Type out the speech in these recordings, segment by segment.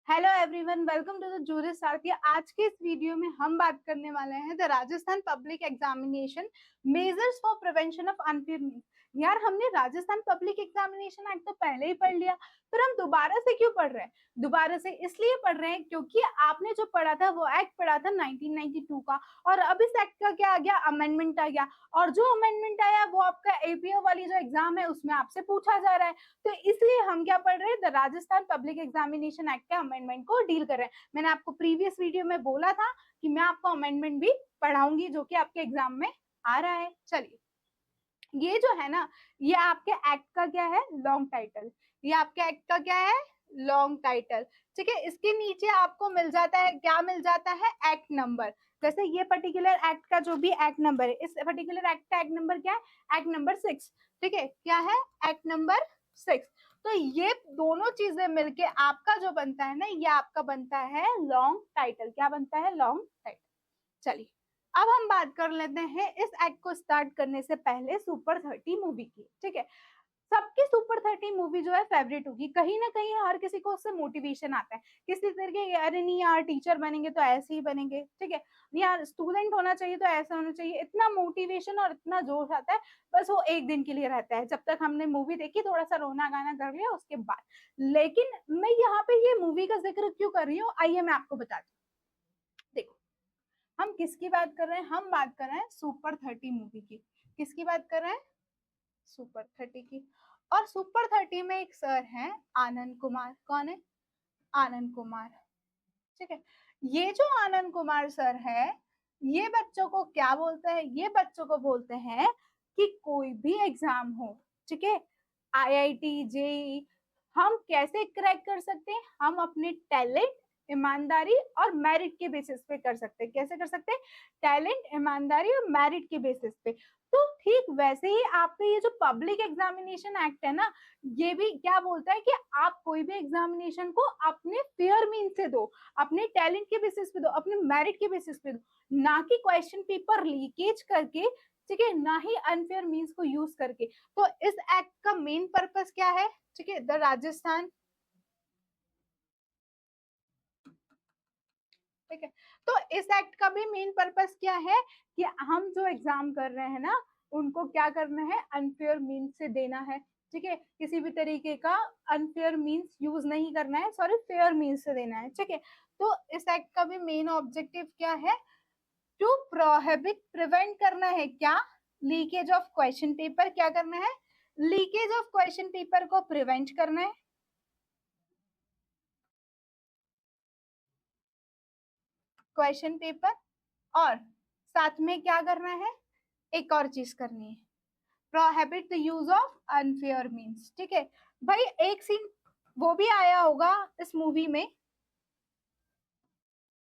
Hello everyone, welcome to the jury Saarthi. आज के इस वीडियो में हम बात करने वाले हैं the Rajasthan public examination measures for prevention of unfair means. यार, हमने राजस्थान पब्लिक एग्जामिनेशन एक्ट तो पहले ही पढ़ लिया, फिर हम दोबारा से क्यों पढ़ रहे हैं? दोबारा से इसलिए पढ़ रहे हैं क्योंकि आपने जो पढ़ा था वो एक्ट पढ़ा था 1992 का, और अब इस एक्ट का क्या आ गया? अमेंडमेंट आ गया। और जो अमेंडमेंट आया वो आपका एपीओ वाली जो एग्जाम है उसमें आपसे पूछा जा रहा है। तो इसलिए हम क्या पढ़ रहे हैं? The Rajasthan public examination act के अमेंडमेंट को डील कर रहे हैं। मैंने आपको प्रीवियस वीडियो में बोला था कि मैं आपको अमेंडमेंट भी पढ़ाऊंगी जो कि आपके एग्जाम में आ रहा है। चलिए, ये जो है ना, ये आपके एक्ट का क्या है? Long title. ये आपके एक्ट का क्या है? Long title. ठीक है, इसके नीचे आपको मिल जाता है, क्या मिल जाता है? Act number. जैसे ये पर्टिकुलर एक्ट का जो भी एक्ट नंबर है, इस पर्टिकुलर एक्ट का एक्ट नंबर क्या है? Act number 6। ठीक है, क्या है? Act number 6। तो ये दोनों चीजें मिलके आपका जो बनता है ना, ये आपका बनता है लॉन्ग टाइटल। क्या बनता है? Long title. चलिए, अब हम बात कर लेते हैं इस एक्ट को स्टार्ट करने से पहले सुपर 30 मूवी की। ठीक है, सबकी सुपर 30 मूवी जो है फेवरेट होगी। कहीं ना कहीं हर किसी को उससे मोटिवेशन आता है, किसी तरीके के, अरे नहीं यार टीचर बनेंगे तो ऐसे ही बनेंगे, ठीक है, नहीं यार स्टूडेंट होना चाहिए तो ऐसा होना चाहिए। इतना मोटिवेशन और इतना जोश आता है, बस वो एक दिन के लिए रहता है। जब तक हमने मूवी देखी, थोड़ा सा रोना गाना कर लिया उसके बाद। लेकिन मैं यहाँ पे ये मूवी का जिक्र क्यों कर रही हूँ, आइए मैं आपको बताती हूँ। देखो, हम किसकी बात कर रहे हैं? हम बात कर रहे हैं सुपर 30 मूवी की। किसकी बात कर रहे हैं? सुपर 30 की। और सुपर 30 में एक सर हैं, आनंद कुमार। कौन है? आनंद कुमार। ठीक है, ये जो आनंद कुमार सर है, ये बच्चों को क्या बोलते हैं? ये बच्चों को बोलते हैं कि कोई भी एग्जाम हो, ठीक है, आईआईटी, जेई, हम कैसे क्रैक कर सकते हैं? हम अपने टैलेंट, ईमानदारी और मेरिट के बेसिस पे कर सकते हैं। कैसे कर सकते हैं? टैलेंट, ईमानदारी और मेरिट के बेसिस पे। तो ठीक वैसे ही आपका ये जो पब्लिक एग्जामिनेशन एक्ट है ना, ये भी क्या बोलता है कि आप कोई भी एग्जामिनेशन को अपने फेयर मीन से दो, अपने टैलेंट के बेसिस पे दो, अपने मेरिट के बेसिस पे दो, ना कि क्वेश्चन पेपर लीकेज करके, ठीक है, ना ही अनफेयर मीन्स को यूज करके। तो इस एक्ट का मेन पर्पस क्या है? ठीक है, द राजस्थान, ठीक है, तो इस एक्ट का भी मेन पर्पस क्या है कि हम जो एग्जाम कर रहे हैं ना, उनको क्या करना है? अनफेयर मीन्स से देना है। ठीक है, किसी भी तरीके का अनफेयर मीन्स यूज नहीं करना है, सॉरी, फेयर मीन्स से देना है। ठीक है, तो इस एक्ट का भी मेन ऑब्जेक्टिव क्या है? टू प्रोहिबिट, प्रिवेंट करना है क्या? Leakage of question paper. क्या करना है? लीकेज ऑफ क्वेश्चन पेपर को प्रिवेंट करना है, क्वेश्चन पेपर। और साथ में क्या करना है? एक और चीज करनी है, prohibit the use of unfair means. ठीक है भाई, एक सीन वो भी आया होगा इस मूवी में।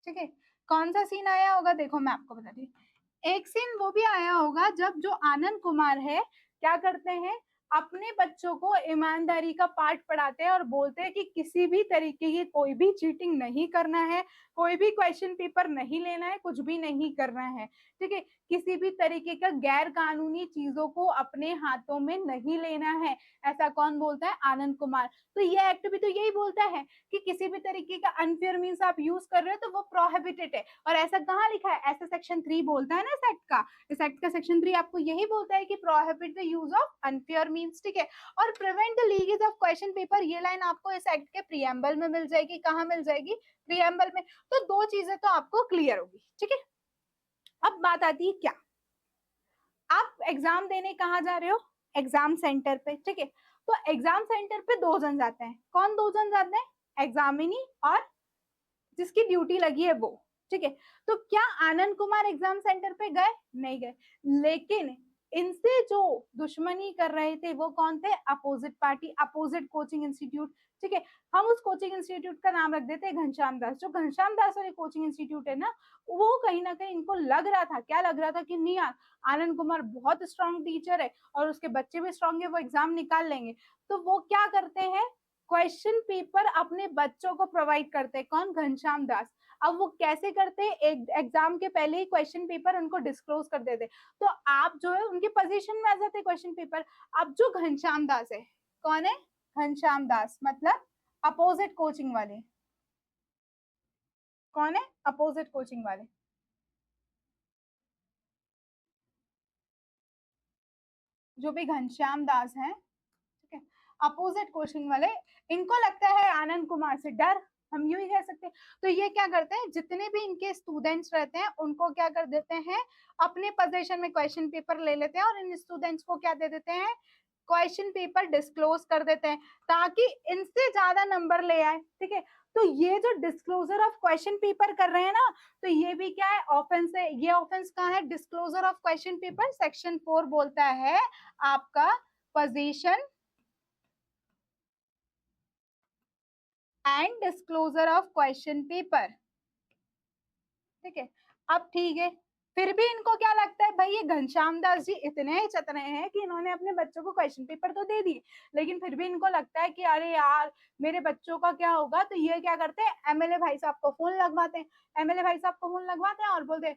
ठीक है, कौन सा सीन आया होगा? देखो मैं आपको बताती हूँ। एक सीन वो भी आया होगा जब जो आनंद कुमार है, क्या करते हैं? अपने बच्चों को ईमानदारी का पाठ पढ़ाते हैं और बोलते हैं कि किसी भी तरीके की कोई भी चीटिंग नहीं करना है, कोई भी क्वेश्चन पेपर नहीं लेना है, कुछ भी नहीं करना है। ठीक है, किसी भी तरीके का गैर कानूनी चीजों को अपने हाथों में नहीं लेना है। ऐसा कौन बोलता है? आनंद कुमार। तो ये एक्ट भी तो यही बोलता है कि किसी भी तरीके का अनफेयर मीन्स आप यूज कर रहे हो तो वो प्रोहिबिटेड है। और ऐसा कहाँ लिखा है? ऐसा सेक्शन 3 बोलता है ना इस एक्ट का। इस एक्ट का सेक्शन 3 आपको यही बोलता है कि prohibit the use of unfair means. ठीक है, और prevent the leakage of question paper, ये लाइन आपको इस एक्ट के प्रियम्बल में मिल जाएगी। कहाँ मिल जाएगी? प्रियम्बल में। तो दो चीजें तो आपको क्लियर होगी। ठीक है, अब बात आती है क्या, आप एग्जाम देने कहाँ जा रहे हो? एग्जाम सेंटर पे। ठीक है, तो एग्जाम सेंटर पे दो जन जाते हैं। कौन दो जन जाते हैं? एग्जामिनी और जिसकी ड्यूटी लगी है वो। ठीक है, तो क्या आनंद कुमार एग्जाम सेंटर पे गए? नहीं गए। लेकिन इनसे जो दुश्मनी कर रहे थे वो कौन थे? Opposite party, opposite coaching institute. ठीक है, हम उस कोचिंग इंस्टीट्यूट का नाम रख देते हैं घनश्याम दास। जो घनश्याम दास वाली कोचिंग इंस्टीट्यूट है ना, वो कहीं ना कहीं इनको लग रहा था, क्या लग रहा था कि नहीं यार, आनंद कुमार बहुत स्ट्रांग टीचर है और उसके बच्चे भी स्ट्रांग है, वो एग्जाम निकाल लेंगे। तो वो क्या करते हैं? क्वेश्चन पेपर अपने बच्चों को प्रोवाइड करते हैं। कौन? घनश्याम दास। अब वो कैसे करते हैं? एक एग्जाम के पहले ही क्वेश्चन पेपर उनको डिस्क्लोज कर देते, तो आप जो है उनकी पोजीशन में आ जाते क्वेश्चन पेपर। अब जो घनश्याम दास है, कौन है? घनश्याम दास मतलब अपोजिट कोचिंग वाले। कौन है? अपोजिट कोचिंग वाले, जो भी घनश्याम दास हैं, ठीक है, अपोजिट कोचिंग वाले, इनको लगता है आनंद कुमार से डर, हम यूं ही कह सकते हैं। तो ये क्या करते हैं, जितने भी इनके स्टूडेंट्स रहते हैं उनको क्या कर देते हैं, अपने पोजीशन में क्वेश्चन पेपर ले लेते हैं और इन स्टूडेंट्स को क्या दे देते हैं, क्वेश्चन पेपर डिस्क्लोज कर देते हैं ताकि इनसे ज्यादा नंबर ले आए, ठीक है। तो ये जो डिस्क्लोजर ऑफ क्वेश्चन पेपर कर रहे हैं ना, तो ये भी क्या है, ऑफेंस है। ये ऑफेंस कहाँ है, disclosure of question paper, section 4 बोलता है आपका position and disclosure of question paper, ठीक है। अब ठीक है, फिर भी इनको क्या लगता है, भाई ये घनश्याम दास जी इतने चतुर हैं कि इन्होंने अपने बच्चों को क्वेश्चन पेपर तो दे दिए, लेकिन फिर भी इनको लगता है कि अरे यार मेरे बच्चों का क्या होगा। तो ये क्या करते हैं, एमएलए भाई साहब को फोन लगवाते हैं, एमएलए भाई साहब को फोन लगवाते हैं और बोलते हैं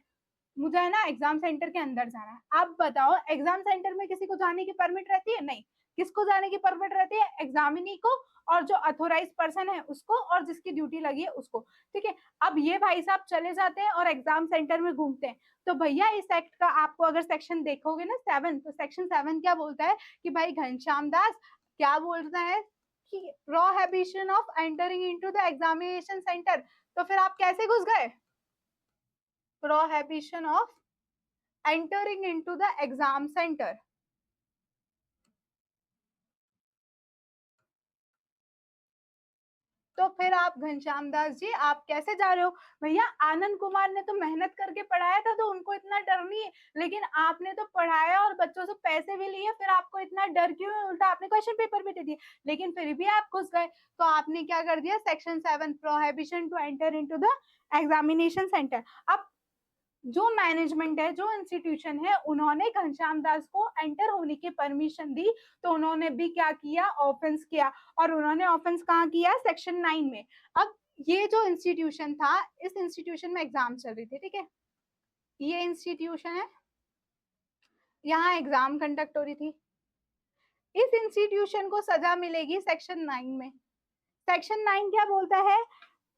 मुझे है ना एग्जाम सेंटर के अंदर जाना है। अब बताओ, एग्जाम सेंटर में किसी को जाने की परमिट रहती है? नहीं। किसको जाने की परमिट रहती है? एग्जामिनी को, और जो अथोराइज पर्सन है उसको, और जिसकी ड्यूटी लगी है उसको, ठीक है। अब ये भाई साहब चले जाते हैं और एग्जाम सेंटर में घूमते हैं। तो भैया इस एक्ट का आपको अगर सेक्शन देखोगे ना 7, तो सेक्शन 7 क्या बोलता है कि भाई घनश्याम दास क्या बोलता है कि prohibition of entering into the examination centre. तो फिर आप कैसे घुस गए? Prohibition of entering into the exam centre. तो फिर आप घनश्याम दास जी आप कैसे जा रहे हो? भैया आनंद कुमार ने तो मेहनत करके पढ़ाया था तो उनको इतना डर नहीं है, लेकिन आपने तो पढ़ाया और बच्चों से पैसे भी लिए, फिर आपको इतना डर क्यों है? उल्टा आपने क्वेश्चन पेपर भी दे दिए, लेकिन फिर भी आप घुस गए। तो आपने क्या कर दिया, section 7 prohibition to enter into the examination centre. अब जो मैनेजमेंट है, जो इंस्टीट्यूशन है, उन्होंने घनश्याम दास को एंटर होने की परमिशन दी, तो उन्होंने भी क्या किया, ऑफेंस किया। और उन्होंने ऑफेंस कहाँ किया, सेक्शन 9 में। अब ये जो इंस्टीट्यूशन था, इस इंस्टीट्यूशन में एग्जाम चल रही थी, ठीक है, ये इंस्टीट्यूशन है, यहाँ एग्जाम कंडक्ट हो रही थी। इस इंस्टीट्यूशन को सजा मिलेगी सेक्शन 9 में। सेक्शन 9 क्या बोलता है,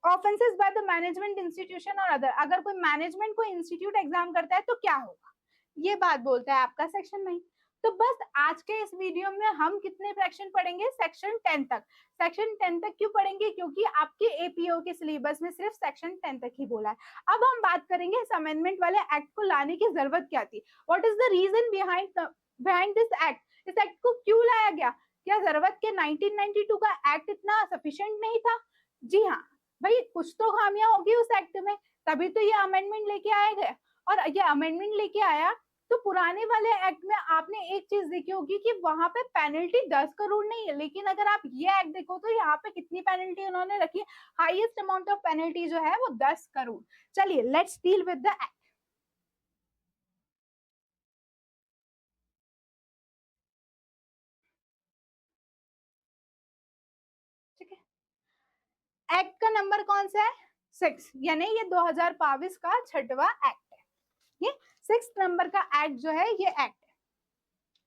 offences bye the management institution और अदर। अगर कोई मैनेजमेंट को इंस्टीट्यूट एग्जाम करता है तो क्या होगा, ये बात बोलता है आपका सेक्शन 9। तो बस आज के इस वीडियो में हम कितने फ्रैक्शन पढ़ेंगे, सेक्शन 10 तक। सेक्शन 10 तक क्यों पढ़ेंगे, क्योंकि आपके एपीओ के सिलेबस में सिर्फ सेक्शन 10 तक ही बोला है। अब हम बात करेंगे इस अमेंडमेंट वाले एक्ट को लाने की जरूरत क्या थी, what is the reason behind this act. इस एक्ट को क्यों लाया गया, क्या जरूरत के 1992 का एक्ट इतना सफिशिएंट नहीं था? जी हाँ, भाई कुछ तो खामियां होगी उस एक्ट में, तभी तो ये अमेंडमेंट लेके आया गया। और ये अमेंडमेंट लेके आया तो पुराने वाले एक्ट में आपने एक चीज देखी होगी कि वहां पे पेनल्टी 10 करोड़ नहीं है, लेकिन अगर आप ये एक्ट देखो तो यहाँ पे कितनी पेनल्टी उन्होंने रखी, हाईएस्ट अमाउंट ऑफ पेनल्टी जो है वो 10 करोड़। चलिए let's deal with the act. ठीक है, एक्ट का नंबर कौन सा है, 6, यानी ये 2022 का 6वां एक्ट है। ये 6 नंबर का एक्ट जो है ये एक्ट।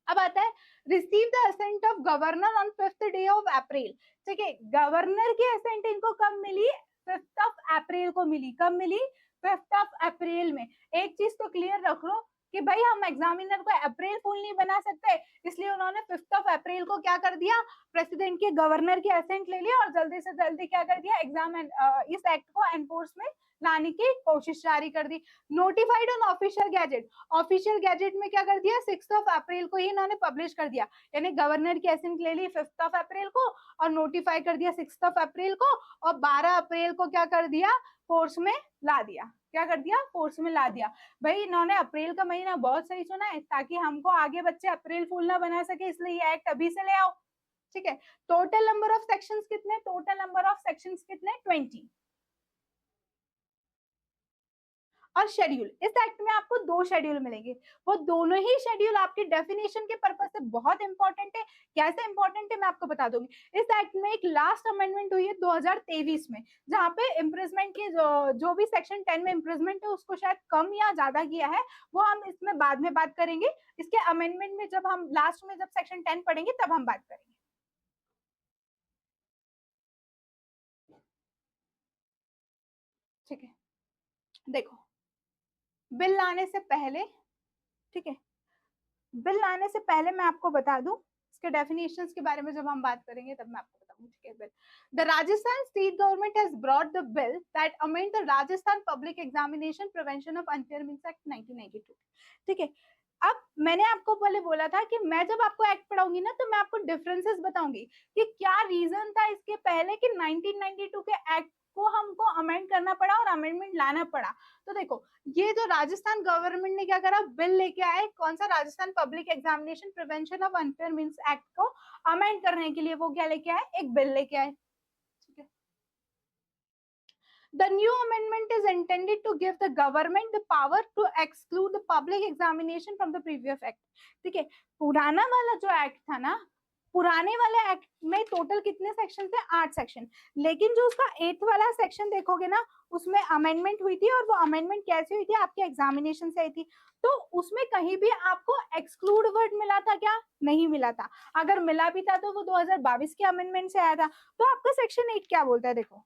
अब आता है receive the assent of governor on 5th day of April. ठीक है, गवर्नर की असेंट इनको कब मिली, 5th ऑफ अप्रैल को मिली। कब मिली, 5th ऑफ अप्रैल में। एक चीज तो क्लियर रख लो कि भाई हम एग्जामिनर को अप्रैल फूल नहीं बना सकते, इसलिए उन्होंने 5th ऑफ अप्रैल को क्या कर दिया, प्रेसिडेंट के गवर्नर की असेंट ले लिया और जल्दी से जल्दी क्या कर दिया, एग्जाम इस एक्ट को एनफोर्स में लाने की कोशिश जारी कर दी। Notified on official gazette, official gazette में क्या कर दिया, 6 ऑफ अप्रैल को ही इन्होंने पब्लिश कर दिया, यानी गवर्नर की एसेंट ले ली 5 ऑफ अप्रैल को और नोटिफाई कर दिया 6 ऑफ अप्रैल को, और 12 अप्रैल को क्या कर दिया, फोर्स में ला दिया। क्या कर दिया, फोर्स में ला दिया। भाई इन्होंने अप्रैल का महीना बहुत सही चुना है ताकि हमको आगे बच्चे अप्रैल फूल ना बना सके, इसलिए ये एक्ट अभी से ले आओ। ठीक है, टोटल नंबर ऑफ सेक्शंस कितने, टोटल नंबर ऑफ सेक्शंस कितने, 20। और शेड्यूल, इस एक्ट में आपको 2 शेड्यूल मिलेंगे, वो दोनों ही शेड्यूल आपके डेफिनेशन के पर्पज से बहुत इंपॉर्टेंट है। कैसे इंपॉर्टेंट है मैं आपको बता दूंगी। इस एक्ट में एक लास्ट अमेंडमेंट हुई है 2023 में, जहाँ पे इम्प्रिजमेंट की जो भी सेक्शन 10 में इम्प्रिजमेंट है उसको शायद कम या ज्यादा किया है, वो हम इसमें बाद में बात करेंगे। इसके अमेंडमेंट में जब हम लास्ट में जब सेक्शन 10 पढ़ेंगे तब हम बात करेंगे। ठीक है, देखो, बिल लाने से पहले, ठीक है, बिल लाने से पहले मैं आपको बता दूं इसके डेफिनेशंस के बारे में, जब हम बात करेंगे तब मैं आपको बताऊंगी, ठीक है। Bill, the Rajasthan state government has brought the bill that amend the Rajasthan public examination prevention of unfair means act 1992, ठीक है। अब मैंने आपको पहले बोला था कि मैं जब आपको एक्ट पढ़ाऊंगी ना, तो मैं आपको डिफरेंसेस बताऊंगी कि क्या रीजन था इसके पहले कि 1992 के एक्ट को हमको अमेंड करना पड़ा और अमेंडमेंट लाना पड़ा। तो देखो, ये जो राजस्थान गवर्नमेंट ने क्या करा, बिल लेके आए, कौन सा, Rajasthan public examination prevention of unfair means act को अमेंड करने के लिए वो क्या लेके आए, एक बिल लेके आए, ठीक है। The new amendment is intended to give the government the power to exclude the public examination from the previous act, ठीक है। पुराना वाला जो एक्ट था ना, पुराने वाले एक्ट में टोटल कितने सेक्शन थे, 8 सेक्शन, लेकिन जो उसका 8th वाला सेक्शन देखोगे ना, उसमें अमेंडमेंट हुई थी, और वो अमेंडमेंट कैसे हुई थी, आपके एग्जामिनेशन से आई थी। तो उसमें कहीं भी आपको एक्सक्लूड वर्ड मिला था क्या, नहीं मिला था। अगर मिला भी था तो वो 2022 के अमेंडमेंट से आया था। तो आपका सेक्शन 8 क्या बोलता है, देखो,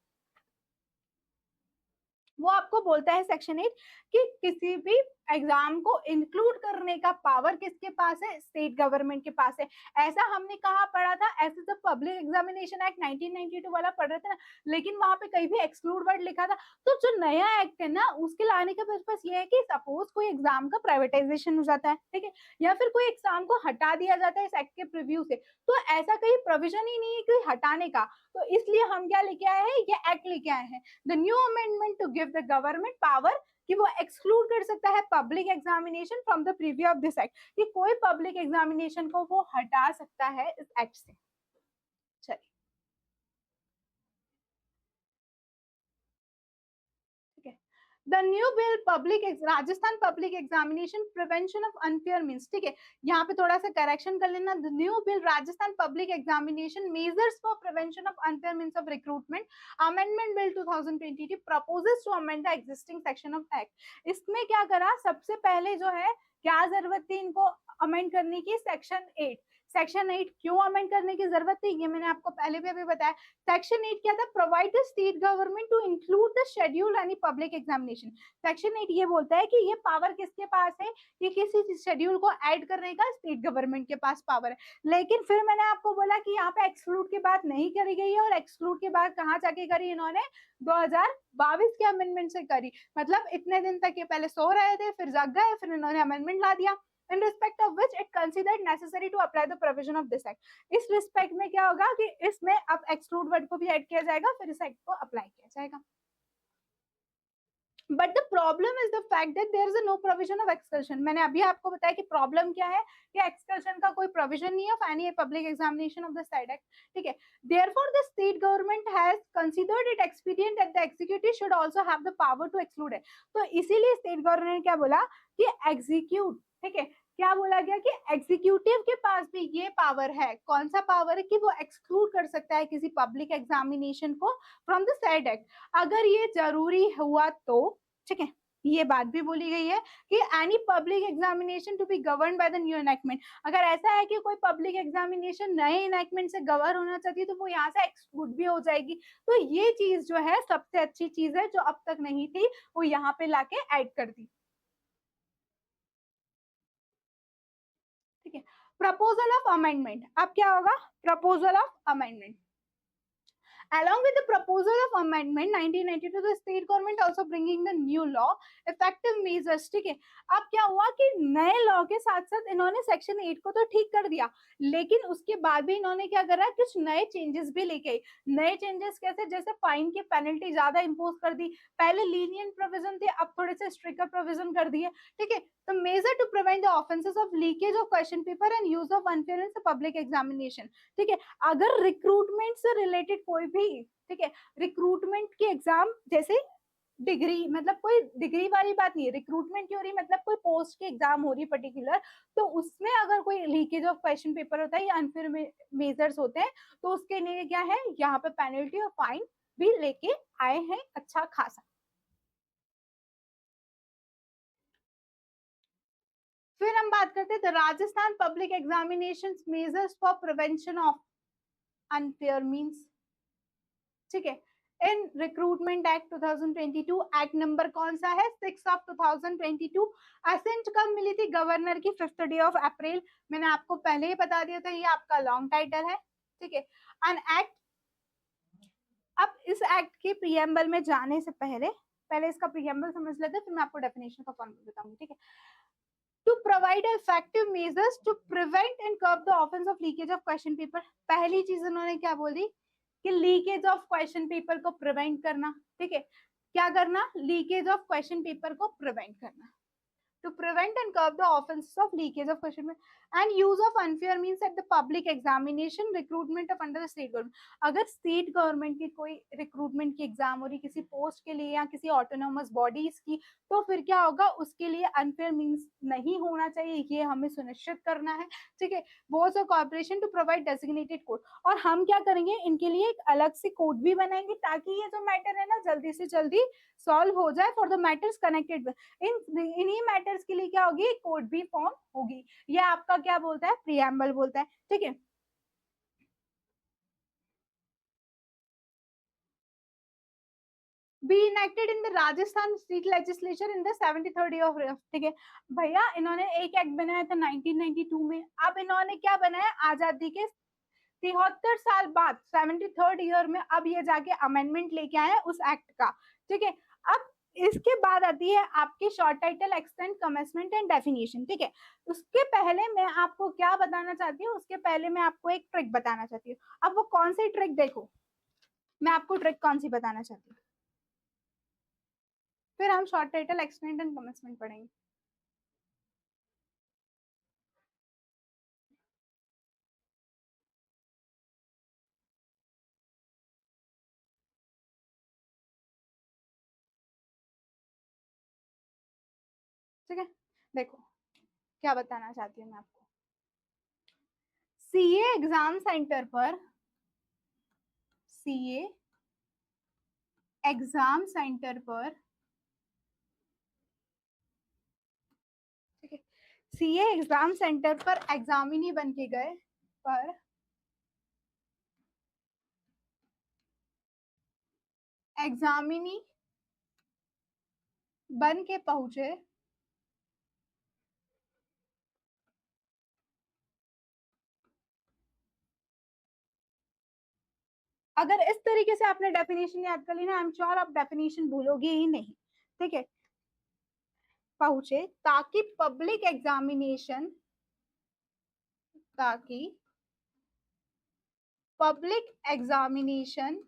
वो आपको बोलता है सेक्शन 8 कि किसी भी एग्जाम को इंक्लूड करने का पावर किसके पास है, स्टेट गवर्नमेंट के पास है। ऐसा हमने कहा पढ़ा था, ऐसे तो पब्लिक एग्जामिनेशन एक्ट 1992 वाला पढ़ रहे थे ना, लेकिन वहां पे कहीं भी एक्सक्लूड वर्ड लिखा था। तो जो नया एक्ट है ना, उसके लाने का पर्पस ये है कि सपोज कोई एग्जाम का प्राइवेटाइजेशन हो जाता है, ठीक है, या फिर कोई एग्जाम को हटा दिया जाता है इस एक्ट के प्रीव्यू से, तो ऐसा कहीं प्रोविजन ही नहीं है कि हटाने का। तो इसलिए हम क्या लेके आए हैं, ये एक्ट लेके आए हैं, the new amendment to give the government power कि वो एक्सक्लूड कर सकता है public examination from the preview of this act, कि कोई पब्लिक एग्जामिनेशन को वो हटा सकता है इस एक्ट से। चलिए, ठीक है। The new bill public Rajasthan public examination prevention of unfair means, ठीक है, यहाँ पे थोड़ा सा करेक्शन कर लेना, the new bill Rajasthan public examination measures for prevention of unfair means of recruitment amendment bill 2020 proposes to amend the existing section of act. इसमें क्या करा, सबसे पहले जो है क्या जरूरत थी इनको अमेंड करने की, सेक्शन 8। सेक्शन 8 क्यों अमेंड करने की जरूरत थी, ये मैंने आपको पहले भी अभी बताया। सेक्शन 8 क्या था, provide the state government to include the schedule any public examination. Section 8 ये बोलता है कि ये पावर किसके पास है, कि किसी शेड्यूल को ऐड करने का स्टेट गवर्नमेंट के पास पावर है। लेकिन फिर मैंने आपको बोला कि यहाँ पे एक्सक्लूड की बात नहीं करी गई है, और एक्सक्लूड की बात कहाँ जाके करी इन्होंने, 2022 के अमेंडमेंट से करी। मतलब इतने दिन तक ये पहले सो रहे थे, फिर जग गए, फिर इन्होंने अमेंडमेंट ला दिया, in respect of which it considered necessary to apply the provision of this act। इस रिस्पेक्ट में क्या होगा कि इसमें अब एक्सक्लूड वर्ड को भी ऐड किया जाएगा, फिर इस एक्ट को अप्लाई किया जाएगा। But the problem is the fact that there is no provision of exclusion. मैंने अभी आपको बताया कि प्रॉब्लम क्या है, कि एक्सकल्शन का कोई प्रोविजन नहीं है of any public examination of the said act, ठीक है। Therefore the state government has considered it expedient that the executive should also have the power to exclude it. तो इसीलिए स्टेट गवर्नमेंट ने क्या बोला कि एग्जीक्यूट, ठीक है, क्या बोला गया कि एग्जीक्यूटिव के पास भी ये पावर है, कौन सा पावर है, कि वो एक्सक्लूड कर सकता है किसी पब्लिक एग्जामिनेशन को फ्रॉम द साइड एक्ट, अगर ये जरूरी हुआ तो, ठीक है। ये बात भी बोली गई है कि any public examination to be govern by the new enactment, अगर ऐसा है कि कोई पब्लिक एग्जामिनेशन नए इनैक्टमेंट से गवर्न होना चाहती है तो वो यहाँ से एक्सक्लूड भी हो जाएगी। तो ये चीज जो है सबसे अच्छी चीज है, जो अब तक नहीं थी, वो यहाँ पे लाके ऐड कर दी, ठीक है। प्रपोजल ऑफ अमेंडमेंट, अब क्या होगा, proposal of amendment, along with the proposal of amendment 1992, the state government also bringing the new law effective measures, ठीक है। अब क्या हुआ कि नए लॉ के साथ साथ इन्होंने सेक्शन 8 को तो ठीक कर दिया, लेकिन उसके बाद भी इन्होंने क्या करा, कुछ नए चेंजेस भी लेके आई। नए चेंजेस कैसे, जैसे फाइन की पेनल्टी ज्यादा इंपोज कर दी, पहले लीनियंट प्रोविजन थे, अब थोड़े से स्ट्रिक्टर प्रोविजन कर दिए, ठीक है। तो measure to prevent the offences of leakage of question paper and use of unfair in public examination, ठीक है। अगर रिक्रूटमेंट से रिलेटेड कोई भी, ठीक है, रिक्रूटमेंट के एग्जाम, जैसे डिग्री, मतलब कोई डिग्री वाली बात नहीं है, रिक्रूटमेंट की हो रही, मतलब कोई पोस्ट की एग्जाम हो रही पर्टिकुलर, तो उसमें अगर कोई लीकेज ऑफ क्वेश्चन पेपर होता है या अनफेयर मेजर्स होते हैं, तो उसके लिए क्या है, यहाँ पे पेनल्टी और फाइन भी लेके आए हैं अच्छा खासा। फिर हम बात करते हैं Rajasthan public examination measures for prevention of unfair means, ठीक है। इन रिक्रूटमेंट एक्ट 2022, एक्ट नंबर कौन सा है? 6 ऑफ 2022। असेंट कब मिली थी गवर्नर की? 5th डे ऑफ अप्रैल। मैंने आपको पहले ही बता दिया था, ये आपका लॉन्ग टाइटल है, ठीक है। एन एक्ट, अब इस एक्ट के प्रियम्बल में जाने से पहले पहले इसका प्रियम्बल समझ लेते हैं, फिर मैं आपको डेफिनेशन का फॉर्मूला बताऊंगी, ठीक है। To provide effective measures to prevent and curb the offence of leakage of question paper. पहली चीज उन्होंने क्या बोली कि लीकेज ऑफ क्वेश्चन पेपर को प्रिवेंट करना, ठीक है। क्या करना? लीकेज ऑफ क्वेश्चन पेपर को प्रिवेंट करना। To prevent and curb the offenses of leakage of question and use of unfair means at the public examination recruitment of under the state government। अगर state government की कोई recruitment की exam हो रही किसी post के लिए या किसी ऑटोनोमस बॉडीज की, तो फिर क्या होगा? उसके लिए अनफेयर मीन्स नहीं होना चाहिए, ये हमें सुनिश्चित करना है, ठीक है। Boards of corporation to provide designated code, और हम क्या करेंगे? इनके लिए एक अलग से कोड भी बनाएंगे ताकि ये जो मैटर है ना जल्दी से जल्दी सॉल्व हो जाए for the matters connected with. इन्हीं मैटर्स के लिए क्या होगी? कोड भी फॉर्म होगी। ये आपका क्या बोलता है? प्रियम्बल बोलता है, ठीक है। Be enacted in the Rajasthan state legislature in the 73rd year of, ठीक है। भैया इन्होंने एक एक्ट बनाया था 1992 में, अब इन्होंने क्या बनाया? आजादी के 73 साल बाद 73rd ईयर में अब ये जाके अमेंडमेंट लेके आए उस एक्ट का, ठीक है। अब इसके बाद आती है आपकी short title, extend, commencement and definition, ठीक है। उसके पहले मैं आपको क्या बताना चाहती हूँ? उसके पहले मैं आपको एक ट्रिक बताना चाहती हूँ। अब वो कौन सी ट्रिक? देखो मैं आपको ट्रिक कौन सी बताना चाहती हूँ, फिर हम short title, extend and commencement पढ़ेंगे। ठीक है, देखो क्या बताना चाहती हूँ मैं आपको। सीए एग्जाम सेंटर पर, सीए एग्जाम सेंटर पर, ठीक है, सीए एग्जाम सेंटर पर एग्जामिनी बन के गए, पर एग्जामिनी बन के पहुंचे, अगर इस तरीके से आपने डेफिनेशन याद कर ली ना, आई एम श्योर आप डेफिनेशन भूलोगे ही नहीं, ठीक है। पहुंचे ताकि पब्लिक एग्जामिनेशन, ताकि पब्लिक एग्जामिनेशन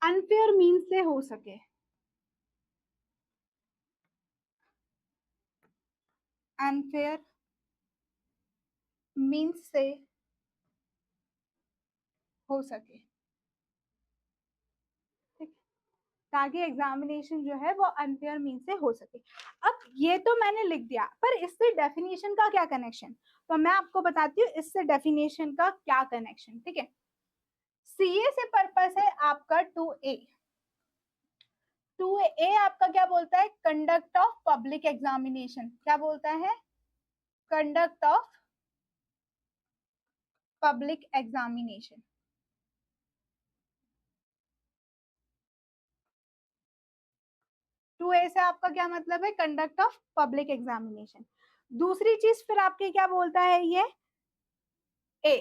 अनफेयर मीन्स से हो सके, अनफेयर मीन्स से हो सके, ठीक, ताकि एग्जामिनेशन जो है वो अनफेयर मीन्स से हो सके। अब ये तो मैंने लिख दिया, पर इससे डेफिनेशन का क्या कनेक्शन? तो मैं आपको बताती हूँ इससे डेफिनेशन का क्या कनेक्शन, ठीक है। सीए से पर्पस है आपका 2A। 2A आपका क्या बोलता है? Conduct of public examination. क्या बोलता है? Conduct of public examination. 2A से आपका क्या मतलब है? Conduct of public examination. दूसरी चीज फिर आपके क्या बोलता है? ये ए,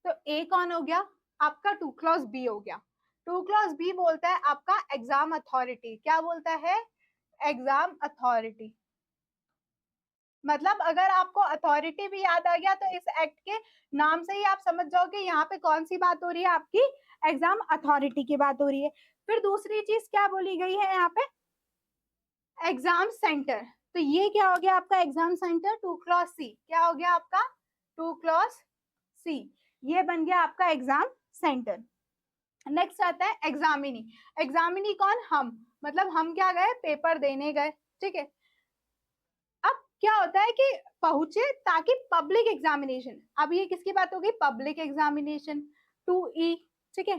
तो ए कौन हो गया? आपका 2 clause B हो गया। 2 clause B बोलता है आपका एग्जाम अथॉरिटी। क्या बोलता है? Exam authority. मतलब अगर आपको अथॉरिटी भी याद आ गया तो इस एक्ट के नाम से ही आप समझ जाओगे यहाँ पे कौन सी बात हो रही है? आपकी एग्जाम अथॉरिटी की बात हो रही है। फिर दूसरी चीज क्या बोली गई है यहाँ पे? Exam centre. तो ये क्या हो गया आपका एग्जाम सेंटर? 2 clause C। क्या हो गया आपका? 2 clause C। ये बन गया आपका एग्जाम सेंटर। नेक्स्ट आता है एग्जामिनी। एग्जामिनी कौन? हम, मतलब हम क्या गए? पेपर देने गए, ठीक है। अब क्या होता है कि पहुंचे ताकि पब्लिक एग्जामिनेशन, अब ये किसकी बात होगी? पब्लिक एग्जामिनेशन, 2E, ठीक है।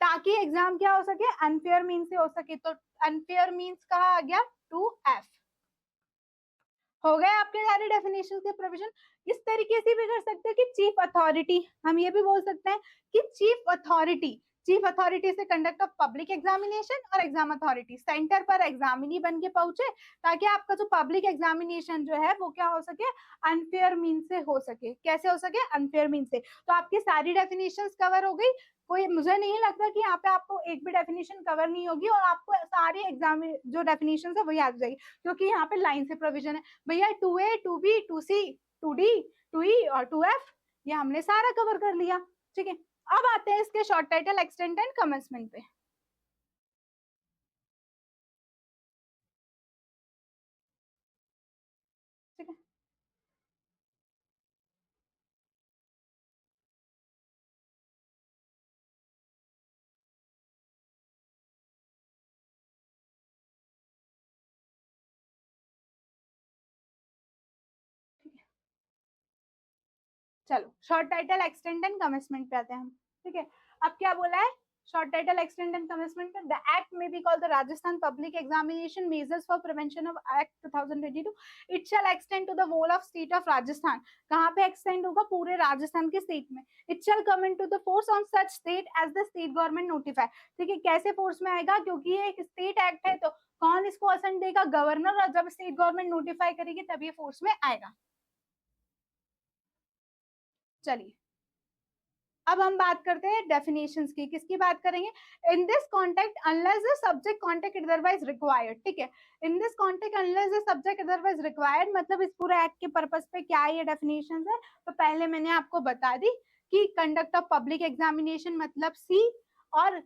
ताकि एग्जाम क्या हो सके? अनफेयर मीन से हो सके, तो अनफेयर मीन्स कहा आ गया? 2F। हो गए आपके सारे डेफिनेशन के प्रोविजन। इस तरीके से भी कर सकते हैं कि चीफ अथॉरिटी, हम ये भी बोल सकते हैं कि चीफ अथॉरिटी से कंडक्ट ऑफ पब्लिक एग्जामिनेशन, और एग्जाम अथॉरिटी सेंटर पर एग्जामिनी बन के पहुंचे, ताकि आपका जो पब्लिक एग्जामिनेशन जो है वो क्या हो सके, अनफेयर मीन से हो सके। कैसे हो सके, अनफेयर मीन से। तो आपकी सारी डेफिनेशन कवर हो गई। कोई, मुझे नहीं लगता कि यहाँ पे आपको एक भी डेफिनेशन कवर नहीं होगी, और आपको सारी एग्जाम जो डेफिनेशन है वो याद हो जाएगी, क्योंकि यहाँ पे लाइन से प्रोविजन है भैया। 2A 2B 2C 2D 2E और 2F, ये हमने सारा कवर कर लिया। ठीक है, अब आते हैं इसके short title, extent and commencement पे। ठीक है, चलो short title, extent and commencement पे आते हैं हम। ठीक है, अब क्या बोला है short title, extent and commencement में, द एक्ट में be called the Rajasthan public examination measures for prevention of act 2022, it shall extend to the whole of state of Rajasthan. कहाँ पे एक्सटेंड होगा, पूरे राजस्थान के स्टेट में। It shall come into the force on such state as the state government notify. ठीक है, कैसे force में आएगा, क्योंकि ये एक स्टेट एक्ट है, तो कौन इसको असेंट देगा, गवर्नर, और जब स्टेट गवर्नमेंट नोटिफाई करेगी तब ये फोर्स में आएगा। चलिए, अब हम बात करते हैं डेफिनेशंस की। किसकी बात करेंगे, in this contact unless the subject contact otherwise required. ठीक है, in this contact unless the subject otherwise required, मतलब इस पूरे एक्ट के पर्पस पे क्या ये डेफिनेशंस है। तो पहले मैंने आपको बता दी कि कंडक्ट ऑफ पब्लिक एग्जामिनेशन मतलब सी, और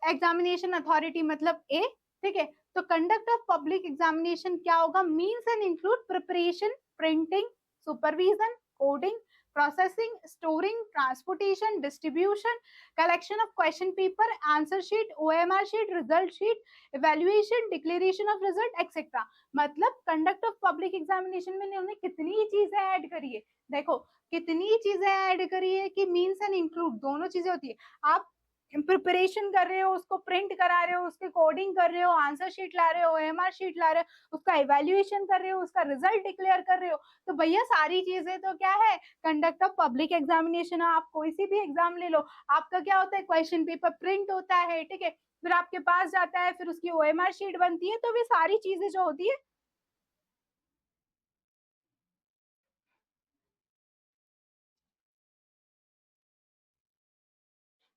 एग्जामिनेशन अथॉरिटी मतलब ए। ठीक है, तो कंडक्ट ऑफ पब्लिक एग्जामिनेशन क्या होगा, means and include preparation, printing, supervision, coding, processing, storing, transportation, distribution, collection of question paper, answer sheet, OMR sheet, result sheet, evaluation, declaration of result, etc. मतलब conduct of public examination में उन्होंने कितनी चीजें add करी है, देखो कितनी चीजें ऐड करी है कि मीन्स एंड इंक्लूड दोनों चीजें होती है। आप प्रिपरेशन कर रहे हो, उसको प्रिंट करा रहे हो, उसके कोडिंग कर रहे हो, आंसर शीट ला रहे हो, ओएमआर शीट ला रहे हो, उसका इवेल्युएशन कर रहे हो, उसका रिजल्ट डिक्लेयर कर रहे हो, तो भैया सारी चीजें तो क्या है, कंडक्ट ऑफ पब्लिक एग्जामिनेशन। आप कोई सी भी एग्जाम ले लो, आपका क्या होता है, क्वेश्चन पेपर प्रिंट होता है, ठीक है, फिर आपके पास जाता है, फिर उसकी ओएमआर शीट बनती है, तो वे सारी चीजें जो होती है,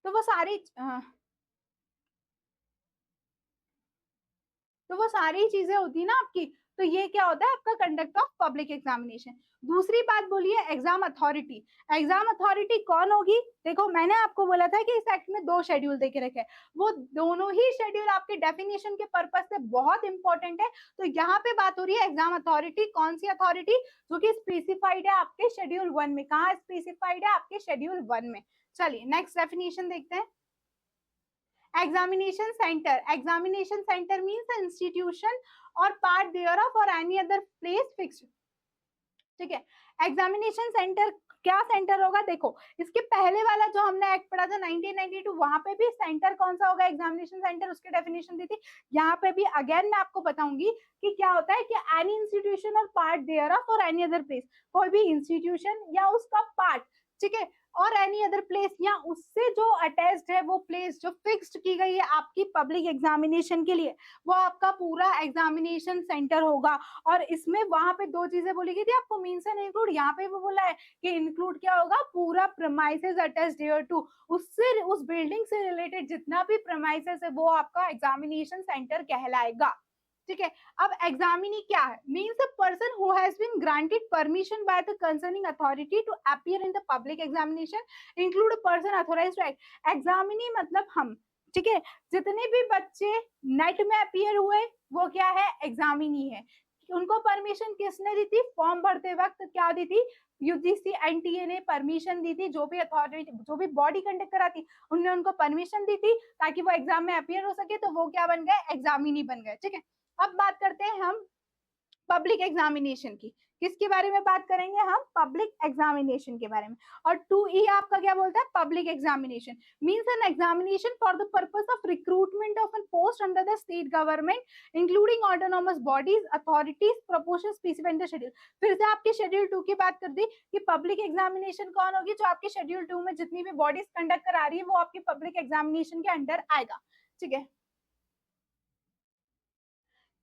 तो वो सारी तो वो सारी चीजें होती है ना आपकी। तो ये क्या होता है आपका कंडक्ट ऑफ पब्लिक एग्जामिनेशन। दूसरी बात बोलिए एग्जाम अथॉरिटी। एग्जाम अथॉरिटी कौन होगी, देखो मैंने आपको बोला था कि इस एक्ट में दो शेड्यूल देके रखे हैं, वो दोनों ही शेड्यूल आपके डेफिनेशन के पर्पज से बहुत इंपॉर्टेंट है। तो यहाँ पे बात हो रही है एग्जाम अथॉरिटी, कौन सी अथॉरिटी, जो कि स्पेसिफाइड है आपके शेड्यूल 1 में। कहाँ स्पेसिफाइड है, आपके शेड्यूल 1 में। चलिए नेक्स्ट डेफिनेशन देखते हैं। एग्जामिनेशन सेंटर मीन्स इंस्टीट्यूशन और पार्ट देयर ऑफ और एनी अदर प्लेस फिक्स्ड। ठीक है, एग्जामिनेशन सेंटर क्या सेंटर होगा, देखो इसके पहले वाला जो हमने एक्ट पढ़ा था 1992, वहां पे भी सेंटर कौन सा होगा, एग्जामिनेशन सेंटर, उसकी डेफिनेशन दी थी। यहाँ पे भी अगेन मैं आपको बताऊंगी कि क्या होता है कि एनी इंस्टीट्यूशन और पार्ट देयर ऑफ और एनी अदर प्लेस, कोई भी इंस्टीट्यूशन या उसका पार्ट, ठीक है, और एनी अदर प्लेस या उससे जो अटैच्ड है वो प्लेस जो फिक्स्ड की गई है आपकी पब्लिक एग्जामिनेशन के लिए, वो आपका पूरा एग्जामिनेशन सेंटर होगा। और इसमें वहां पे दो चीजें बोली गई थी आपको, मीन्स एंड इंक्लूड। यहाँ पे वो बोला है कि इंक्लूड क्या होगा, पूरा प्रेमाइसेस अटैच्ड हियर टू, उससे उस बिल्डिंग से रिलेटेड जितना भी प्रेमाइसेस है वो आपका एग्जामिनेशन सेंटर कहलाएगा। ठीक है, अब एग्जामिनी क्या है, means a person who has been granted permission by the concerning authority to appear in the public examination include a person authorised to act. Examinee मतलब हम, ठीक है, जितने भी बच्चे नेट में अपीयर हुए वो क्या है, एग्जामिनी है। उनको परमिशन किसने दी थी, फॉर्म भरते वक्त क्या दी थी, यूजीसी एनटीए ने परमिशन दी थी, जो भी अथॉरिटी जो भी बॉडी कंडक्ट कराती उन्होंने उनको परमिशन दी थी ताकि वो एग्जाम में अपीयर हो सके, तो वो क्या बन गए, एग्जामिनी बन गए। ठीक है, अब बात करते हैं हम पब्लिक एग्जामिनेशन की। किसके बारे में बात करेंगे हम? पब्लिक एग्जामिनेशन के बारे में। और 2E आपका क्या बोलता है? Public examination means an examination for the purpose of recruitment of an post under the state government including autonomous bodies authorities proportion specified the schedule. फिर से आपके शेड्यूल 2 की बात कर दी कि पब्लिक एग्जामिनेशन कौन होगी? जो आपके शेड्यूल 2 में जितनी भी बॉडीज कंडक्ट करा रही है वो आपकी पब्लिक एग्जामिनेशन के अंडर आएगा। ठीक है,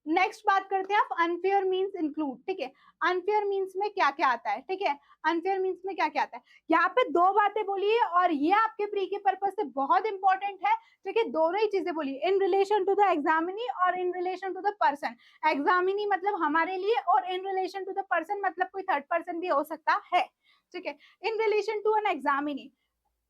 नेक्स्ट बात करते हैं आप अनफेयर मींस इंक्लूड। ठीक है, अनफेयर मींस में क्या क्या आता है? ठीक है, अनफेयर मींस में क्या क्या आता है? यहाँ पे दो बातें बोली है और ये आपके प्री के पर्पज से बहुत इंपॉर्टेंट है। ठीक है, दोनों ही चीजें बोली, in relation to the examinee और in relation to the person. Examinee मतलब हमारे लिए और in relation to the person मतलब कोई थर्ड पर्सन भी हो सकता है। ठीक है, in relation to an examinee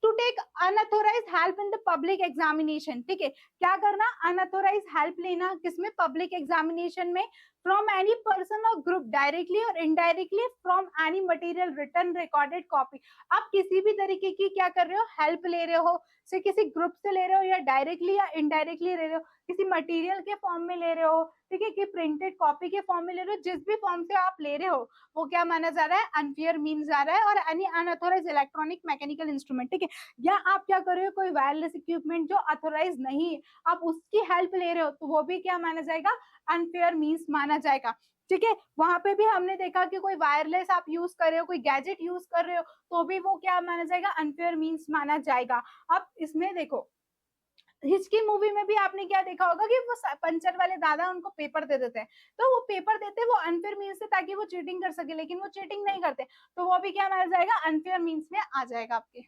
to take unauthorise help in the public examination. ठीक है, क्या करना? अनऑथोराइज हेल्प लेना किसमें? पब्लिक एग्जामिनेशन में। फ्रॉम एनी पर्सन और ग्रुप डायरेक्टली और indirectly from any material return recorded copy. आप किसी भी तरीके की क्या कर रहे हो? हेल्प ले रहे हो, से किसी ग्रुप से ले रहे हो या डायरेक्टली या इनडायरेक्टली ले रहे हो, किसी मटेरियल के फॉर्म में ले रहे हो, ठीक है, कि प्रिंटेड कॉपी के फॉर्म में ले रहे हो, जिस भी फॉर्म से आप ले रहे हो वो क्या माना जा रहा है? अनफेयर मीन जा रहा है। और any unauthorise electronic mechanical instrument. ठीक है, या आप क्या कर रहे हो? कोई वायरलेस इक्विपमेंट जो अथोराइज नहीं है आप उसकी हेल्प ले रहे हो तो वो भी क्या माना जाएगा? अनफेयर मीन्स माना जाएगा। ठीक है, वहां पे भी हमने देखा कि कोई वायरलेस आप यूज कर रहे हो, कोई गैजेट यूज कर रहे हो तो भी वो क्या माना जाएगा? अनफेयर मीन्स माना जाएगा। अब इसमें देखो, हिचकी मूवी में भी आपने क्या देखा होगा कि वो पंचर वाले दादा उनको पेपर दे देते हैं, तो वो पेपर देते वो अनफेयर मीन्स से ताकि वो चीटिंग कर सके, लेकिन वो चीटिंग नहीं करते तो वो भी क्या माना जाएगा? अनफेयर मीन्स में आ जाएगा आपके।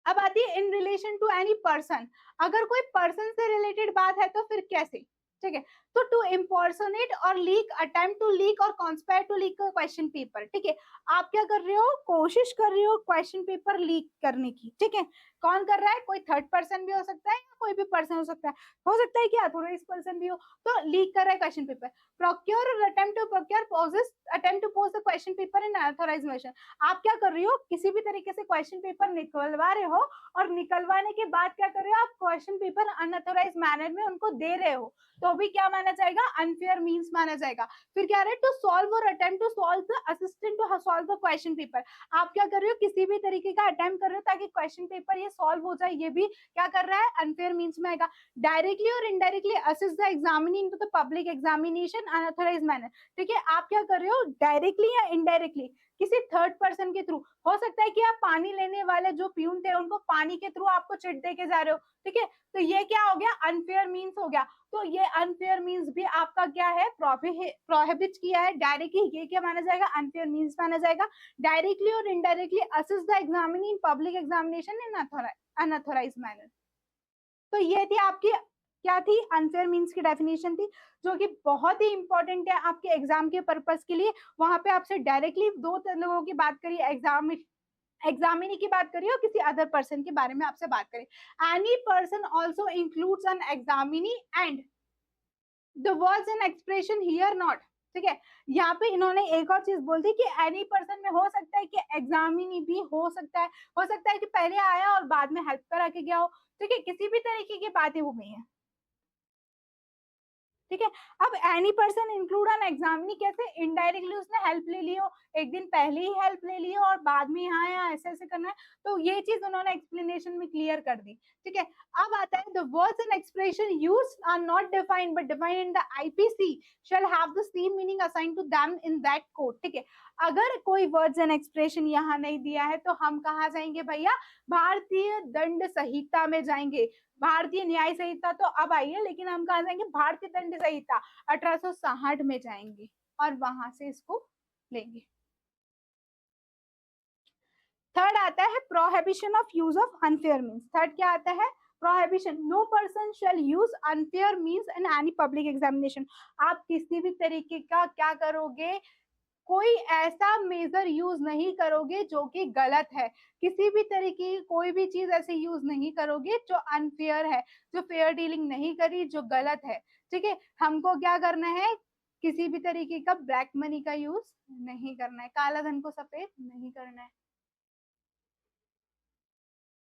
अब आती है in relation to any person. अगर कोई पर्सन से रिलेटेड बात है तो फिर कैसे? ठीक है, तो टू इम्पर्सोनेट और लीक, अटेम्प्ट टू लीक और conspire to leak question paper. ठीक है, आप क्या कर रहे हो? कोशिश कर रहे हो क्वेश्चन पेपर लीक करने की। ठीक है, कौन कर रहा है? कोई थर्ड पर्सन भी हो सकता है या कोई भी पर्सन हो सकता है कि अथॉराइज पर्सन भी हो, तो लीक कर रहा है क्वेश्चन पेपर। प्रोक्योर और attempt to procure possess, attempt to possess the question paper in unauthorised method. आप क्या कर रही हो? किसी भी तरीके से क्वेश्चन पेपर निकलवा रहे हो और निकलवाने के बाद क्या कर रहे हो? आप क्वेश्चन पेपर अनऑथराइज मैनर में उनको दे रहे हो तो भी क्या माना जाएगा? अनफेयर मीन्स माना जाएगा। फिर क्या रहे? टू सॉल्व और attempt to solve the assistant to solve the question paper. आप क्या कर रहे हो? किसी भी तरीके का अटेम्प्ट कर रहे हो ताकि क्वेश्चन पेपर ये सॉल्व हो जाए, ये भी क्या कर रहा है? अनफेयर मीन्स में आएगा। डायरेक्टली और indirectly assist the examinee into the public examination unauthorise manner. ठीक है, आप क्या कर रहे हो? डायरेक्टली या इनडायरेक्टली किसी थर्ड पर्सन के थ्रू। हो सकता है कि आप पानी लेने वाले जो प्यून थे उनको पानी के थ्रू आपको चिट दे के जा रहे हो। ठीक है, तो ये क्या हो गया? अनफेयर मीन्स हो गया। तो ये अनफेयर मीन्स भी आपका क्या है? प्रोहिबिट किया है डायरेक्टली, ये क्या माना जाएगा? अनफेयर मीन्स माना जाएगा। डायरेक्टली और indirectly assist the examinee in public examination in unauthorise manner. तो ये थी आपकी क्या थी? अनफेयर मीन्स की डेफिनेशन थी, जो कि बहुत ही इंपॉर्टेंट है आपके एग्जाम के पर्पस के लिए। वहां पे आपसे डायरेक्टली दो लोगों की बात करी, एग्जामिनी की बात करिए और किसी अदर पर्सन के बारे में आपसे बात करें। Any person also includes an examinee and the words and expression here not. ठीक है, यहाँ पे इन्होंने एक और चीज बोल दी कि एनी पर्सन में हो सकता है कि एग्जामिनी भी हो सकता है कि पहले आया और बाद में हेल्प करा के गया हो। ठीक है, किसी भी तरीके की बातें हो गई है। ठीक है, अब any person include an examinee कैसे? इनडायरेक्टली उसने हेल्प ले ली हो, एक दिन पहले ही हेल्प ले ली हो और बाद में यहाँ या ऐसे ऐसे करना है, तो ये चीज उन्होंने एक्सप्लेनेशन में क्लियर कर दी। ठीक है, अब आता है the words and expression used are not defined but defined in the IPC shall have the same meaning assigned to them in that code. ठीक है, अगर कोई वर्ड्स एंड एक्सप्रेशन यहाँ नहीं दिया है तो हम कहाँ जाएंगे भैया? भारतीय दंड संहिता में जाएंगे। भारतीय न्याय संहिता तो अब आई है, लेकिन हम कहा जाएंगे? भारतीय दंड संहिता 1860 में जाएंगे और वहां से इसको लेंगे। थर्ड आता है prohibition of use of unfair means. Third क्या आता है? Prohibition, no person shall use unfair means in any public examination. आप किसी भी तरीके का क्या करोगे? कोई ऐसा मेजर यूज नहीं करोगे जो कि गलत है। किसी भी तरीके की कोई भी चीज ऐसे यूज नहीं करोगे जो अनफेयर है, जो फेयर डीलिंग नहीं करी, जो गलत है। ठीक है, हमको क्या करना है? किसी भी तरीके का ब्लैक मनी का यूज नहीं करना है, काला धन को सफेद नहीं करना है।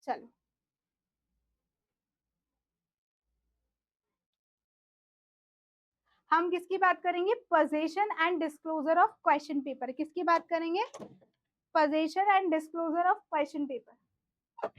चलो, हम किसकी बात करेंगे? Position and disclosure of question paper. किसकी बात करेंगे? Position and disclosure of question paper.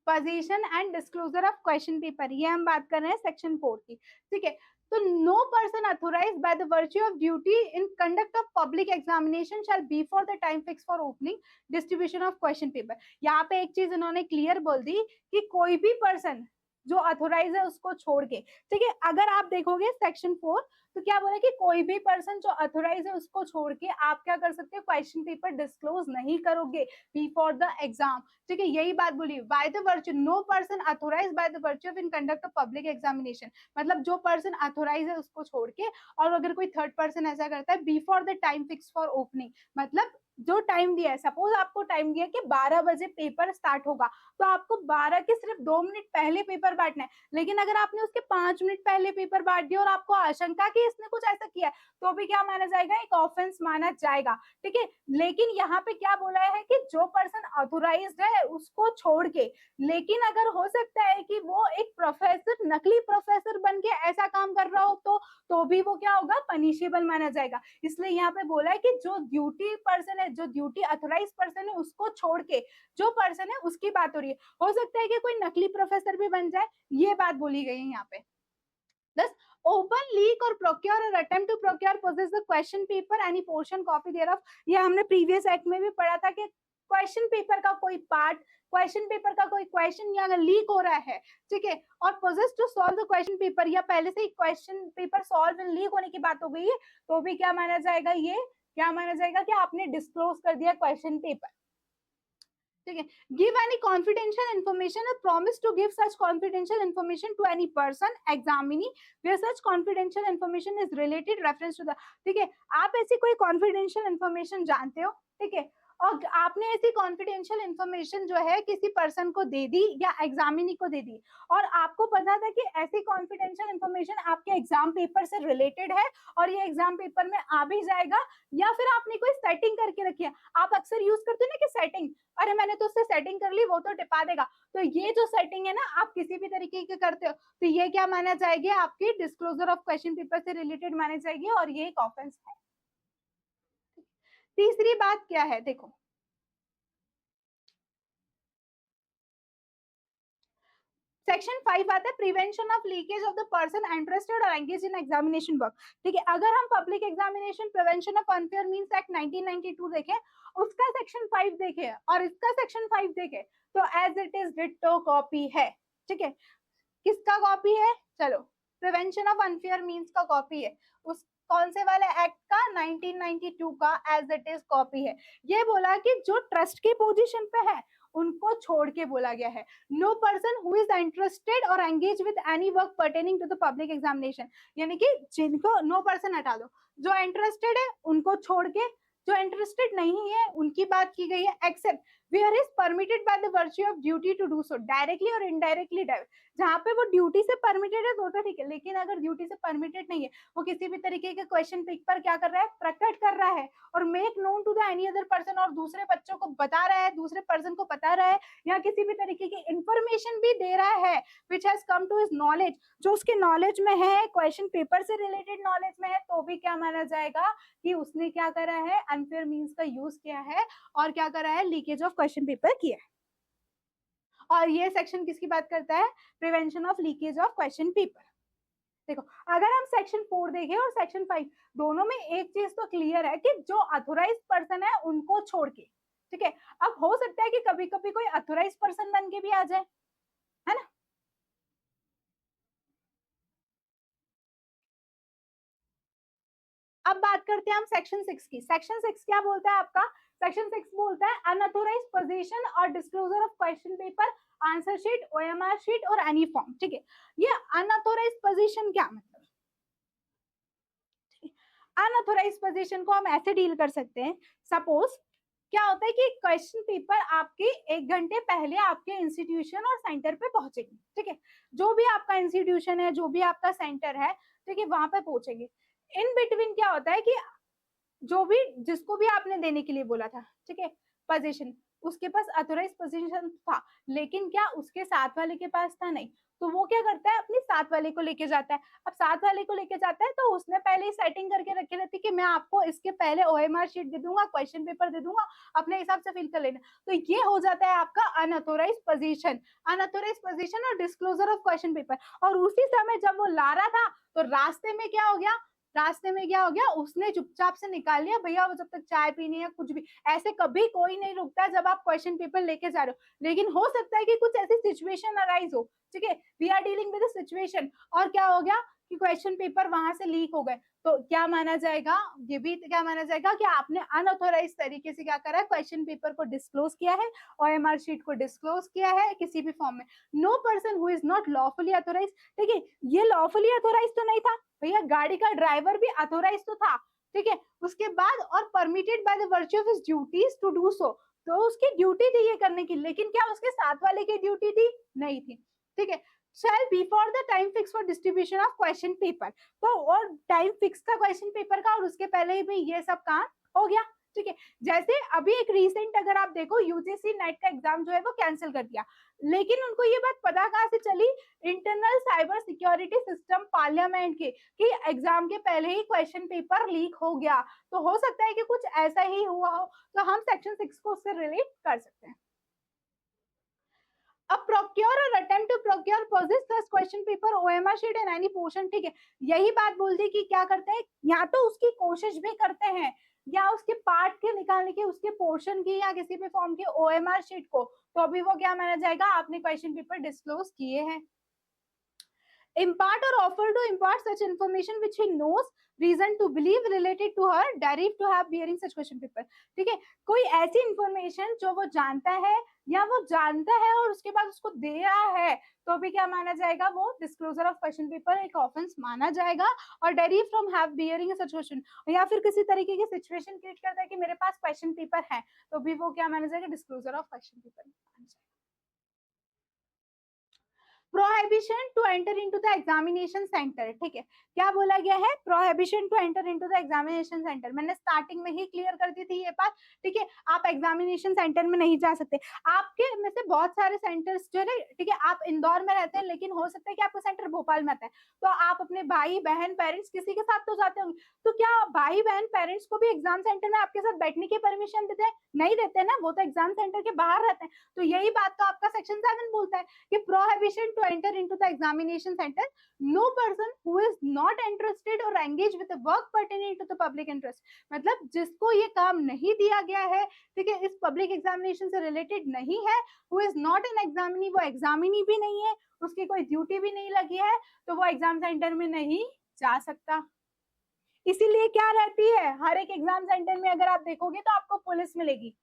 Position and disclosure of question paper, ये हम बात कर रहे हैं सेक्शन 4 की। ठीक है, तो no person authorised by the virtue of duty in conduct of public examination shall before the time fix for opening distribution of question paper. यहाँ पे एक चीज इन्होंने क्लियर बोल दी कि कोई भी पर्सन जो अथोराइज है उसको छोड़ के, ठीक है, अगर आप देखोगे सेक्शन 4 तो क्या बोला कि कोई भी पर्सन जो अथोराइज है उसको छोड़ के आप क्या कर सकते हो? क्वेश्चन पेपर डिस्क्लोज नहीं करोगे बिफोर द एग्जाम। ठीक है, यही बात बोली, by the virtue no person authorise by the virtue of in conduct of public examination, मतलब जो पर्सन अथोराइज है उसको छोड़ के, और अगर कोई थर्ड पर्सन ऐसा करता है before the time fix for opening, मतलब जो टाइम दिया है, सपोज आपको टाइम दिया कि 12 बजे पेपर स्टार्ट होगा, तो आपको 12 के सिर्फ 2 मिनट पहले पेपर बांटना है, लेकिन अगर आपने उसके 5 मिनट पहले पेपर बांट दिया और आपको आशंका कि इसने कुछ ऐसा किया है, तो भी क्या माना जाएगा? एक ऑफेंस माना जाएगा। ठीक है, लेकिन यहाँ पे क्या बोला है कि जो पर्सन ऑथोराइज्ड है उसको छोड़ के, लेकिन अगर हो सकता है कि वो एक प्रोफेसर, नकली प्रोफेसर बन के ऐसा काम कर रहा हो, तो भी वो क्या होगा? पनिशेबल माना जाएगा। इसलिए यहाँ पे बोला है कि जो ड्यूटी पर्सन है, जो ड्यूटी अथोराइज पर्सन है, उसको छोड़ के जो पर्सन है उसकी बात हो रही है। हो सकता है कि कोई नकली प्रोफेसर भी बन जाए, ये बात बोली गई है यहाँ पे। Thus, open leak or procure or attempt to procure possess the question paper any portion copy thereof, ये हमने प्रीवियस एक्ट में भी पढ़ा था कि क्वेश्चन पेपर का कोई पार्ट, क्वेश्चन पेपर का कोई क्वेश्चन या अगर लीक हो रहा है, ठीक है, और poses to solve the question paper, या पहले से ही question paper solve and leak होने की बात हो गई है, तो भी क्या माना जाएगा? ये क्या माना जाएगा कि आपने डिस्क्लोज कर दिया क्वेश्चन पेपर। ठीक है, गिव एनी कॉन्फिडेंशियल इन्फॉर्मेशन और promise to give such confidential information to any person examinee where such confidential information is related reference to the. ठीक है, आप ऐसी कोई कॉन्फिडेंशियल इन्फॉर्मेशन जानते हो, ठीक है, और आपने ऐसी कॉन्फिडेंशियल इन्फॉर्मेशन जो है किसी पर्सन को दे दी या एग्जामिनी को दे दी, और आपको पता था कि ऐसी कॉन्फिडेंशियल इन्फॉर्मेशन आपके एग्जाम पेपर से रिलेटेड है और ये एग्जाम पेपर में आ भी जाएगा, या फिर आपने कोई सेटिंग करके रखी है। आप अक्सर यूज करते हो ना कि सेटिंग, अरे मैंने तो उससे सेटिंग कर ली, वो तो टिपा देगा, तो ये जो सेटिंग है ना, आप किसी भी तरीके की करते हो, तो ये क्या माना जाएगी? आपकी डिस्क्लोजर ऑफ क्वेश्चन पेपर से रिलेटेड मानी जाएगी, और ये एक ऑफेंस है। तीसरी बात क्या है? देखो, सेक्शन 5 आता है prevention of leakage of the person interested or engage in examination work. ठीक है, अगर हम public examination prevention of unfair means act 1992 देखें, उसका सेक्शन 5 देखें और इसका सेक्शन 5 देखें, तो as it is ditto copy है। ठीक है, किसका कॉपी है? चलो, प्रिवेंशन ऑफ अनफेयर मींस का कॉपी है, उस कौन से वाले एक्ट का? 1992 का एज इट इज कॉपी है। ये बोला कि जो ट्रस्ट की पोजीशन पे है उनको छोड़ के बोला गया है। No person who is interested or engage with any work pertaining to the public examination, यानी कि जिनको नो पर्सन हटा दो, जो इंटरेस्टेड है उनको छोड़ के जो इंटरेस्टेड नहीं है उनकी बात की गई है, except where is permitted by the virtue of duty to do so directly और इनडायरेक्टली। जहां पे वो ड्यूटी से परमिटेड है तो ठीक है, लेकिन अगर ड्यूटी से परमिटेड नहीं है, वो किसी भी तरीके के क्वेश्चन पेपर क्या कर रहा है? प्रकट कर रहा है और make known to the any other person, और दूसरे बच्चों को बता रहा है, दूसरे पर्सन को बता रहा है, या किसी भी तरीके की इंफॉर्मेशन भी दे रहा है which has come to his knowledge, जो उसके नॉलेज में है, क्वेश्चन पेपर से रिलेटेड नॉलेज में है, तो भी क्या माना जाएगा कि उसने क्या करा है? अनफेयर मीन्स का यूज किया है और क्या करा है? लीकेज ऑफ क्वेश्चन पेपर किया है। और ये सेक्शन किसकी बात करता है? Prevention of leakage of question paper. देखो, अगर हम सेक्शन 4 देखें और सेक्शन 5, दोनों में एक चीज तो क्लियर है कि जो अथोराइज पर्सन है उनको छोड़ के, ठीक है, अब हो सकता है कि कभी कभी कोई अथोराइज पर्सन बन के भी आ जाए, है ना? अब बात करते हैं हम सेक्शन 6 की। सेक्शन 6 क्या बोलता है आपका? सेक्शन 6 बोलता है अनऑथोराइज पोजीशन और disclosure of question paper, answer sheet, OMR sheet और एनी फॉर्म। ठीक है, ये अनऑथोराइज पोजीशन क्या मतलब? अनऑथोराइज पोजीशन को हम ऐसे डील कर सकते हैं, सपोज क्या होता है कि क्वेश्चन पेपर आपके 1 घंटे पहले आपके इंस्टीट्यूशन और सेंटर पे पहुंचेगी। ठीक है, जो भी आपका इंस्टीट्यूशन है, जो भी आपका सेंटर है, ठीक है, वहां पे पहुंचेगी। इन बिटवीन क्या होता है कि जो भी जिसको भी आपने देने के लिए बोला था, ठीक है, पोजीशन, उसके पास अथोराइज पोजीशन था, लेकिन क्या उसके साथ वाले के पास था? नहीं। तो वो क्या करता है, अपने साथ वाले को लेके जाता है। अब साथ वाले को लेके जाता है तो उसने पहले ही सेटिंग करके रखी रहती कि मैं आपको इसके पहले ओएमआर शीट दे दूंगा, क्वेश्चन पेपर दे दूंगा, अपने हिसाब से फिल कर लेना। तो ये हो जाता है आपका अनअथोराइज पोजीशन। अनअथोराइज पोजीशन और डिस्क्लोजर ऑफ क्वेश्चन पेपर। और उसी समय जब वो ला रहा था तो रास्ते में क्या हो गया, रास्ते में क्या हो गया, उसने चुपचाप से निकाल लिया, भैया वो जब तक चाय पीनी है कुछ भी। ऐसे कभी कोई नहीं रुकता है जब आप क्वेश्चन पेपर लेके जा रहे हो, लेकिन हो सकता है कि कुछ ऐसी सिचुएशन अराइज हो, ठीक है, we are dealing with situation, और क्या हो गया कि क्वेश्चन पेपर वहां से लीक हो गए, तो क्या माना जाएगा, ये भी क्या माना जाएगा कि आपने अनऑथोराइज तरीके से क्या करा है, क्वेश्चन पेपर को डिस्क्लोज किया है, ओएमआर शीट को डिस्क्लोज किया है किसी भी फॉर्म में। No person who is not lawfully authorise, ठीक है, ये लॉफुली अथोराइज तो नहीं था भैया, गाड़ी का ड्राइवर भी अथोराइज तो था, ठीक है, उसके बाद और permitted by the virtue of his duties to do so, तो उसकी ड्यूटी थी ये करने की, लेकिन क्या उसके साथ वाले की ड्यूटी थी? नहीं थी, ठीक है। shall before the time fix for distribution of question paper, तो और टाइम फिक्स था क्वेश्चन पेपर का और उसके पहले ही भी ये सब काम हो गया, ठीक है। जैसे अभी एक रीसेंट अगर आप देखो, यूजीसी नेट का एग्जाम जो है वो कैंसिल कर दिया, लेकिन उनको ये बात पता कहाँ से चली, internal cyber security system parliament के, कि एग्जाम के पहले ही क्वेश्चन पेपर लीक हो गया। तो हो सकता है कि कुछ ऐसा ही हुआ हो, तो हम सेक्शन 6 को उससे रिलेट कर सकते हैं। अब प्रोक्योर और अटेम्प्ट टू प्रोक्योर पोजेस दस question paper OMR sheet and any portion, ठीक है, यही बात बोल दी कि क्या करते हैं, या तो उसकी कोशिश भी करते हैं या उसके पार्ट के निकालने की, उसके पोर्शन की या किसी भी फॉर्म की ओएमआर शीट को, तो अभी वो क्या माना जाएगा, आपने क्वेश्चन पेपर डिस्क्लोज किए हैं। impart or offer to impart such information which he knows reason to believe related to her derived to have bearing such question paper, ठीक है, कोई ऐसी इंफॉर्मेशन जो वो जानता है या वो जानता है और उसके बाद उसको दे रहा है, तो भी क्या माना जाएगा, वो डिस्क्लोजर ऑफ क्वेश्चन पेपर एक ऑफेंस माना जाएगा। और derive from have bearing such question, या फिर किसी तरीके की सिचुएशन क्रिएट करता है कि मेरे पास क्वेश्चन पेपर है, तो भी वो क्या माना जाएगा, डिस्क्लोजर ऑफ क्वेश्चन पेपर माना जाएगा। Prohibition to enter into the examination centre, ठीक है, क्या बोला गया है, prohibition to enter into the examination centre, मैंने स्टार्टिंग में ही क्लियर कर दी थी ये बात, ठीक है, आप एग्जामिनेशन सेंटर में नहीं जा सकते। आपके में से बहुत सारे सेंटर्स जो है, ठीक है, आप इंदौर में रहते हैं, लेकिन हो सकता है कि आपका सेंटर भोपाल में आता है, तो आप अपने भाई बहन पेरेंट्स किसी के साथ तो जाते होंगे, तो क्या भाई बहन पेरेंट्स को भी एग्जाम सेंटर में आपके साथ बैठने की परमिशन देते हैं? नहीं देते ना, वो तो एग्जाम सेंटर के बाहर रहते हैं। तो यही बात तो आपका सेक्शन 7 बोलता है कि prohibition to enter into the examination center, no person who is not interested or engaged with the work pertaining to the public interest, मतलब जिसको ये काम नहीं दिया गया है, ठीक है, इस पब्लिक एग्जामिनेशन से रिलेटेड नहीं है, who is not an examinee, वो एग्जामिनी भी नहीं है, उसकी कोई ड्यूटी भी नहीं लगी है, तो वो एग्जाम सेंटर में नहीं जा सकता। इसीलिए क्या रहती है, हर एक एग्जाम सेंटर में अगर आप देखोगे तो आपको पुलिस मिलेगी।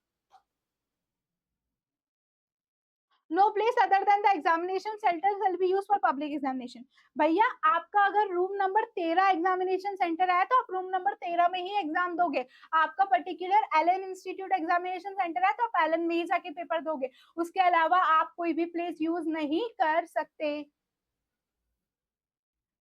No place other than the examination centre will be used for public examination, भैया आपका अगर रूम नंबर 13 एग्जामिनेशन सेंटर है तो आप रूम नंबर 13 में ही एग्जाम दोगे, आपका particular Allen institute examination centre है तो आप एलन में ही जाके पेपर दोगे, उसके अलावा आप कोई भी प्लेस यूज नहीं कर सकते,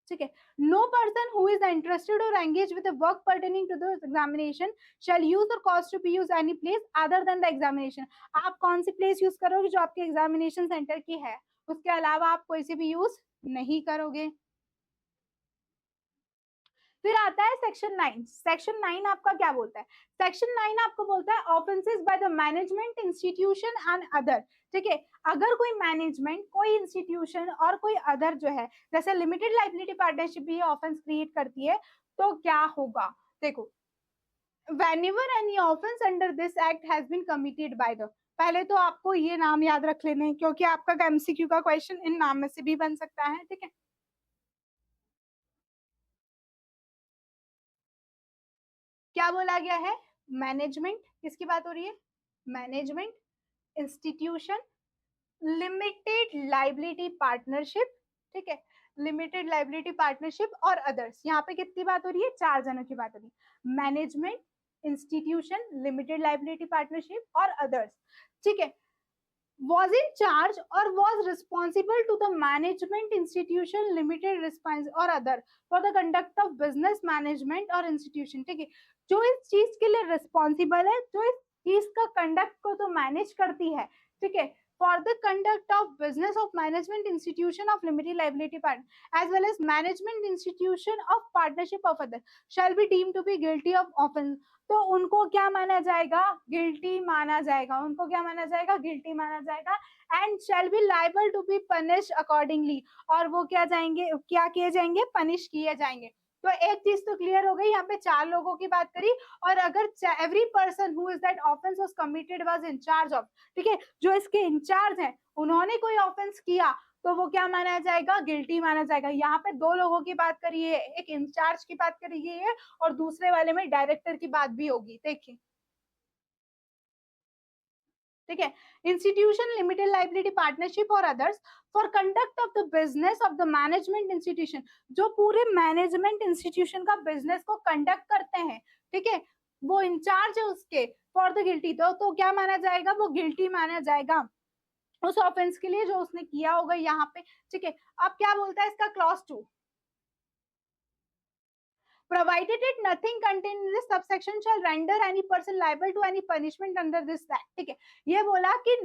ठीक है। No person who is interested or engage with the work pertaining to the examination shall use or cause to be use any place other than the examination, आप कौन सी प्लेस यूज करोगे, जो आपके एग्जामिनेशन सेंटर की है, उसके अलावा आप कोई सी भी यूज नहीं करोगे। फिर आता है सेक्शन 9। सेक्शन 9 आपका क्या बोलता है, सेक्शन 9 आपको बोलता है offences bye the management institution and other, ठीक है, अगर कोई मैनेजमेंट, कोई इंस्टीट्यूशन और कोई अदर जो है, जैसे लिमिटेड लाइबिलिटी पार्टनरशिप भी ऑफेंस क्रिएट करती है, तो क्या होगा, देखो, whenever any offense under this act has been committed by the, पहले तो आपको ये नाम याद रख लेने हैं क्योंकि आपका एमसीक्यू का क्वेश्चन इन नाम में से भी बन सकता है, ठीक है। क्या बोला गया है, मैनेजमेंट, किसकी बात हो रही है, management, institution, limited liability partnership, ठीक है, लिमिटेड लाइबिलिटी पार्टनरशिप और अदर्स, यहाँ पे कितनी बात हो रही है, 4 जनों की बात हो रही है, management, institution, limited liability partnership और अदर्स, ठीक है, was in charge or was responsible to the management institution limited response or other for the conduct of business management or institution, ठीक है, जो इस चीज के लिए रिस्पॉन्सिबल है, जो इस चीज का कंडक्ट को तो मैनेज करती है, ठीक है। For the conduct of business of management institution of limited liability partner as well as management institution of partnership of other shall be deemed to be guilty of offense, तो उनको क्या माना जाएगा, गिल्टी माना जाएगा, उनको क्या माना जाएगा, गिल्टी माना जाएगा, and shall be liable to be punish accordingly, और वो क्या जाएंगे, क्या किए जाएंगे, पनिश किए जाएंगे। तो एक चीज तो क्लियर हो गई, यहाँ पे 4 लोगों की बात करी, और अगर every person who is that offence was committed was in charge of, ठीक है, जो इसके इंचार्ज हैं उन्होंने कोई ऑफेंस किया तो वो क्या माना जाएगा, गिल्टी माना जाएगा। यहाँ पे 2 लोगों की बात करी है, एक इंचार्ज की बात करी है और दूसरे वाले में डायरेक्टर की बात भी होगी, देखिए, ठीक है। इंस्टीट्यूशन लिमिटेड लाइबिलिटी पार्टनरशिप और others for conduct of the business of the management institution, जो पूरे मैनेजमेंट इंस्टीट्यूशन का बिजनेस को कंडक्ट करते हैं, ठीक है, वो इंचार्ज है उसके, फॉर द गिल्टी, तो क्या माना जाएगा, वो गिल्टी माना जाएगा उस ऑफेंस के लिए जो उसने किया होगा यहाँ पे, ठीक है। अब क्या बोलता है इसका clause 2, provided it nothing contained in this subsection shall render any person liable to any punishment under this act, ठीक है। ये बोला कि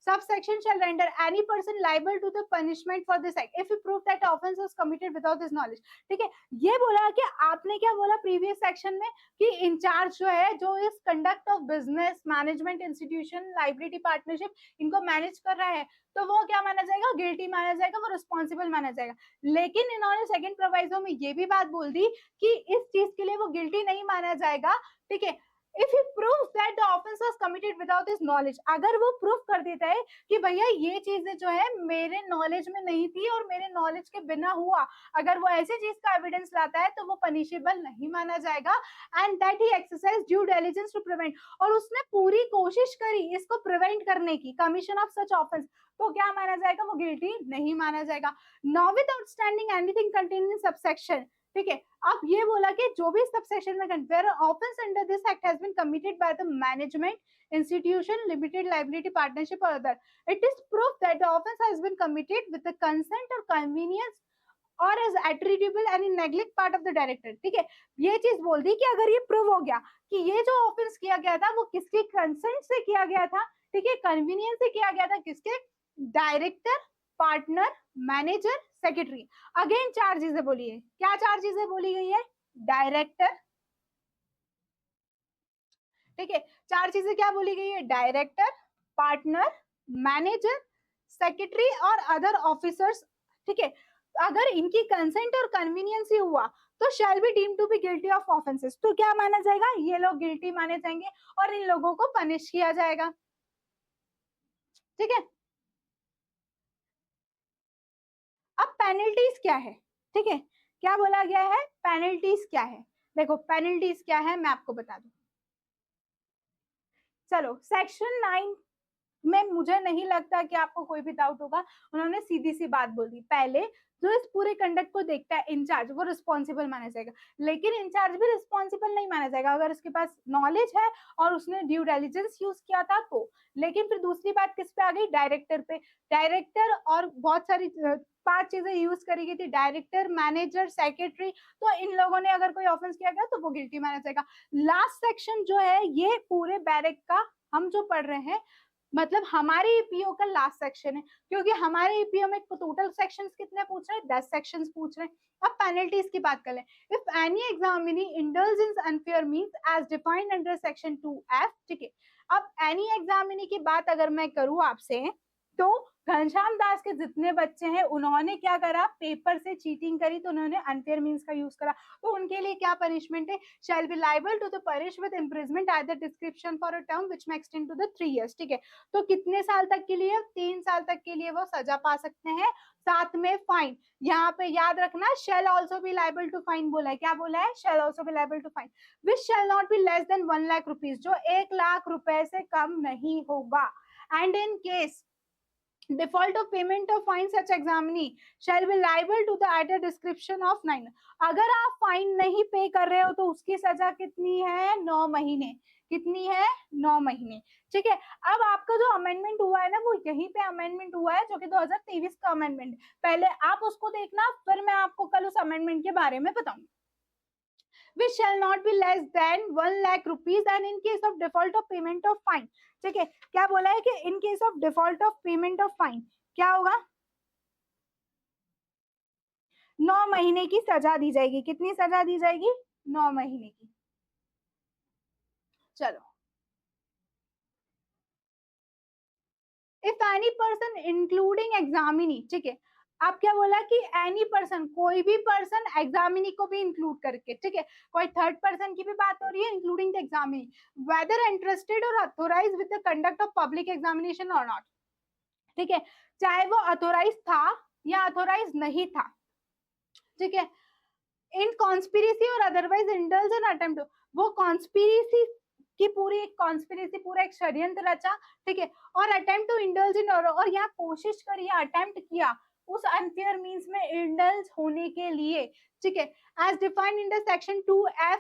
subsection shall render any person liable to the punishment for this act if he prove that offense was committed without his knowledge, ठीक है। ये बोला कि आपने क्या बोला प्रीवियस सेक्शन में कि इंचार्ज जो है, जो इस conduct of business management institution liability partnership इनको मैनेज कर रहा है, तो वो क्या माना जाएगा, गिल्टी माना जाएगा, वो रिस्पॉन्सिबल माना जाएगा। लेकिन इन्होंने सेकंड प्रोवाइजो में ये भी बात बोल दी कि इस चीज के लिए वो गिल्टी नहीं माना जाएगा, ठीक है, if he proves that the offence was committed without his knowledge, अगर वो प्रूफ कर देता है कि भैया ये चीजें जो है मेरे नॉलेज में नहीं थी और मेरे नॉलेज के बिना हुआ, अगर वो ऐसी चीज का एविडेंस लाता है तो वो पनिशेबल नहीं माना जाएगा, and that he exercise due diligence to prevent, और उसने पूरी कोशिश करी इसको प्रिवेंट करने की, कमीशन ऑफ सच ऑफेंस, तो क्या माना जाएगा, वो गिल्टी नहीं माना जाएगा। Now without standing anything contained in subsection, ठीक है। अब ये बोला कि जो भी सबसेक्शन में where offence under this act has been committed by the management institution limited liability partnership or other, it is proof that the offence has been committed with the consent or connivance or is attributable any neglect part of the director, ठीक है। ये चीज बोल दी कि अगर ये prove हो गया कि ये जो ऑफेंस किया गया था वो किसके कंसेंट से किया गया था, ठीक है, कन्वीनियंस से किया गया था, किसके, director, partner, manager, secretary. Again 4 चीजें बोली है, क्या 4 चीजें बोली गई है, डायरेक्टर, ठीक है, 4 चीजें क्या बोली गई है, डायरेक्टर, पार्टनर, मैनेजर, सेक्रेटरी और अदर ऑफिसर्स, ठीक है। अगर इनकी कंसेंट और कन्वीनियंस ही हुआ तो shall be deemed to be guilty of offences, तो क्या माना जाएगा, ये लोग गिल्टी माने जाएंगे और इन लोगों को पनिश किया जाएगा, ठीक है। अब पेनल्टीज क्या है, ठीक है, क्या बोला गया है, पेनल्टीज क्या है, देखो पेनल्टीज क्या है मैं आपको बता दूं। चलो सेक्शन 9 में मुझे नहीं लगता कि आपको कोई भी डाउट होगा, उन्होंने सीधी सी बात बोल दी, पहले जो इस पूरे कंडक्ट को देखता है इंचार्ज वो रिस्पॉन्सिबल माना जाएगा, लेकिन इंचार्ज भी रिस्पॉन्सिबल नहीं माना जाएगा अगर उसके पास नॉलेज है और उसने ड्यू डिलिजेंस यूज किया था तो। लेकिन फिर दूसरी बात किस पे आ गई, डायरेक्टर पे, डायरेक्टर और बहुत सारी 5 चीजें यूज करी गई थी, डायरेक्टर, मैनेजर, सेक्रेटरी, तो इन लोगों ने अगर कोई ऑफेंस किया गया तो वो गिल्टी माना जाएगा। लास्ट सेक्शन जो है ये पूरे बैरक का हम जो पढ़ रहे हैं, मतलब हमारे ईपीओ का लास्ट सेक्शन है, क्योंकि हमारे ईपीओ में टोटल सेक्शंस कितने पूछ रहे हैं, 10 सेक्शंस पूछ रहे हैं। अब पेनल्टीज की बात कर लें, if any examinee indulgence unfair means as defined under section 2F, ठीक है। अब एनी एग्जामिनी की बात अगर मैं करूं आपसे, तो घनश्याम दास के जितने बच्चे हैं उन्होंने क्या करा, पेपर से चीटिंग करी तो उन्होंने अनफेयर मींस का यूज करा, तो उनके लिए क्या पनिशमेंट है, shall be liable to the punish with imprisonment either description for a term which may extend to the 3 years, ठीक है। तो कितने साल तक के लिए, 3 साल तक के लिए वो सजा पा सकते हैं, साथ में फाइन। यहाँ पे याद रखना shall also be liable to fine बोला है, क्या बोला है, shall also be liable to fine which shall not be less than 1 lakh rupees, जो 1 लाख रुपए से कम नहीं होगा, and in case default of payment of fine such examinee shall be liable to the either description of 9, अगर आप fine नहीं पे कर रहे हो तो उसकी सजा कितनी है, 9 महीने, कितनी है, 9 महीने, ठीक है। अब आपका जो अमेंडमेंट हुआ है ना वो यहीं पे अमेंडमेंट हुआ है जो कि 2023 का अमेंडमेंट, पहले आप उसको देखना फिर मैं आपको कल उस अमेंडमेंट के बारे में बताऊंगी। which shall not be less than 1 lakh rupees and in case of default of payment of fine. ठीक है, क्या बोला है कि in case of default of payment of fine क्या होगा, 9 महीने की सजा दी जाएगी। कितनी सजा दी जाएगी, 9 महीने की। चलो, if any person including examinee, ठीक है, आप क्या बोला कि एनी पर्सन, कोई भी पर्सन एग्जामिनी को भी इंक्लूड करके, ठीक है, कोई थर्ड पर्सन की भी बात हो रही है including the examinee, whether interested or authorise with the conduct of public examination or not, ठीक है, चाहे वो अथोराइज था या अथोराइज नहीं था, ठीक है, इन कॉन्स्पिरेसी और अदरवाइज इंडल्ज इन अटेम्प्ट, वो कॉन्स्पिरेसी की पूरी एक कॉन्स्पिरेसी, पूरा एक षड्यंत्र रचा, ठीक है, और अटेम्प्ट टू इंडल्ज इन, और यहाँ कोशिश करी, अटेम्प्ट किया उस अनफेयर मीन्स में इंडल्ज होने के लिए, ठीक है, as defined in the section 2F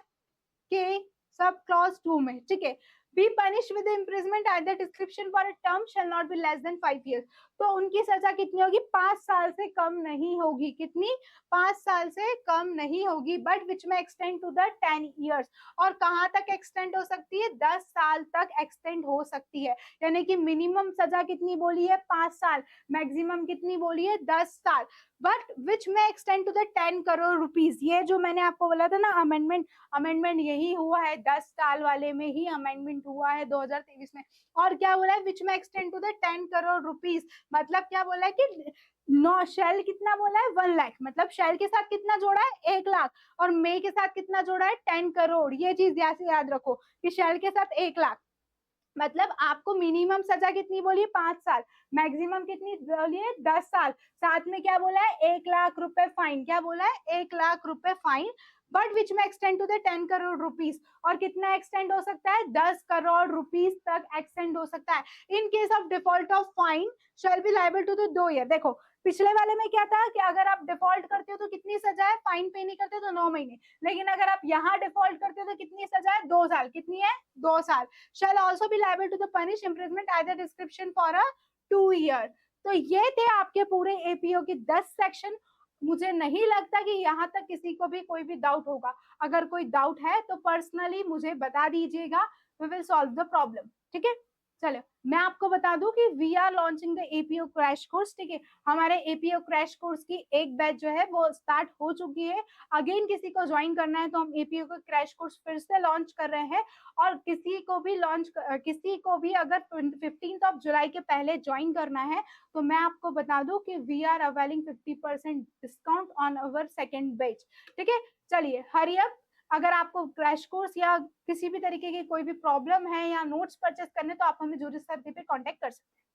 के सब क्लॉज 2 में, ठीक है, be punish with imprisonment at the description for a term shall not be less than 5 years, तो उनकी सजा कितनी होगी, 5 साल से कम नहीं होगी। कितनी, 5 साल से कम नहीं होगी, but which may extend to the 10 years, और कहाँ तक एक्सटेंड हो सकती है, 10 साल तक एक्सटेंड हो सकती है, यानी कि मिनिमम सजा कितनी बोली है, 5 साल, मैक्सिमम कितनी बोली है, 10 साल, but which may extend to the 10 crore rupees. ये जो मैंने आपको बोला था ना अमेंडमेंट यही हुआ है, 10 साल वाले में ही अमेंडमेंट हुआ है 2023 में। और क्या बोला है, which may extend to the 10 crore rupees, मतलब क्या बोला है कि नो शेल कितना बोला है, 1 लाख, मतलब शेल के साथ कितना जोड़ा है, 1 लाख, और मे के साथ कितना जोड़ा है, 10 करोड़। ये चीज याद रखो कि शेल के साथ 1 लाख, मतलब आपको मिनिमम सजा कितनी बोली है, 5 साल, मैक्सिमम कितनी बोली है, 10 साल, साथ में क्या बोला है, 1 लाख रुपए फाइन, क्या बोला है, 1 लाख रुपए fine, but which may extend to the 10 crore rupees, और कितना एक्सटेंड हो सकता है, 10 करोड़ रुपीज तक एक्सटेंड हो सकता है। In case of default of fine shall be liable to the 2 year। देखो पिछले वाले में क्या था कि अगर आप डिफॉल्ट करते हो तो कितनी सजा है, फाइन पे नहीं करते तो 9 महीने, लेकिन अगर आप यहाँ डिफॉल्ट करते हो तो कितनी सजा है, 2 साल, कितनी है, 2 साल। shall also be liable to the punish imprisonment either description for a 2 year। तो ये थे आपके पूरे एपीओ के 10 सेक्शन। मुझे नहीं लगता कि यहाँ तक किसी को भी कोई भी डाउट होगा, अगर कोई डाउट है तो पर्सनली मुझे बता दीजिएगा, we will solve the problem, ठीक है। चलो मैं आपको बता दूं कि we are launching the APO crash course, ठीक है, हमारे एपीओ क्रैश कोर्स की एक बैच जो है वो स्टार्ट हो चुकी है। अगेन किसी को ज्वाइन करना है तो हम एपीओ का क्रैश कोर्स फिर से लॉन्च कर रहे हैं, और किसी को भी अगर 15 जुलाई के पहले ज्वाइन करना है तो मैं आपको बता दूं कि we are availing 50% discount on our second batch, ठीक है। चलिए हरी अप, अगर आपको क्रैश कोर्स या किसी भी तरीके की कोई भी प्रॉब्लम है या नोट्स परचेस करने तो आप हमें जूरी सर पे कांटेक्ट कर सकते हैं।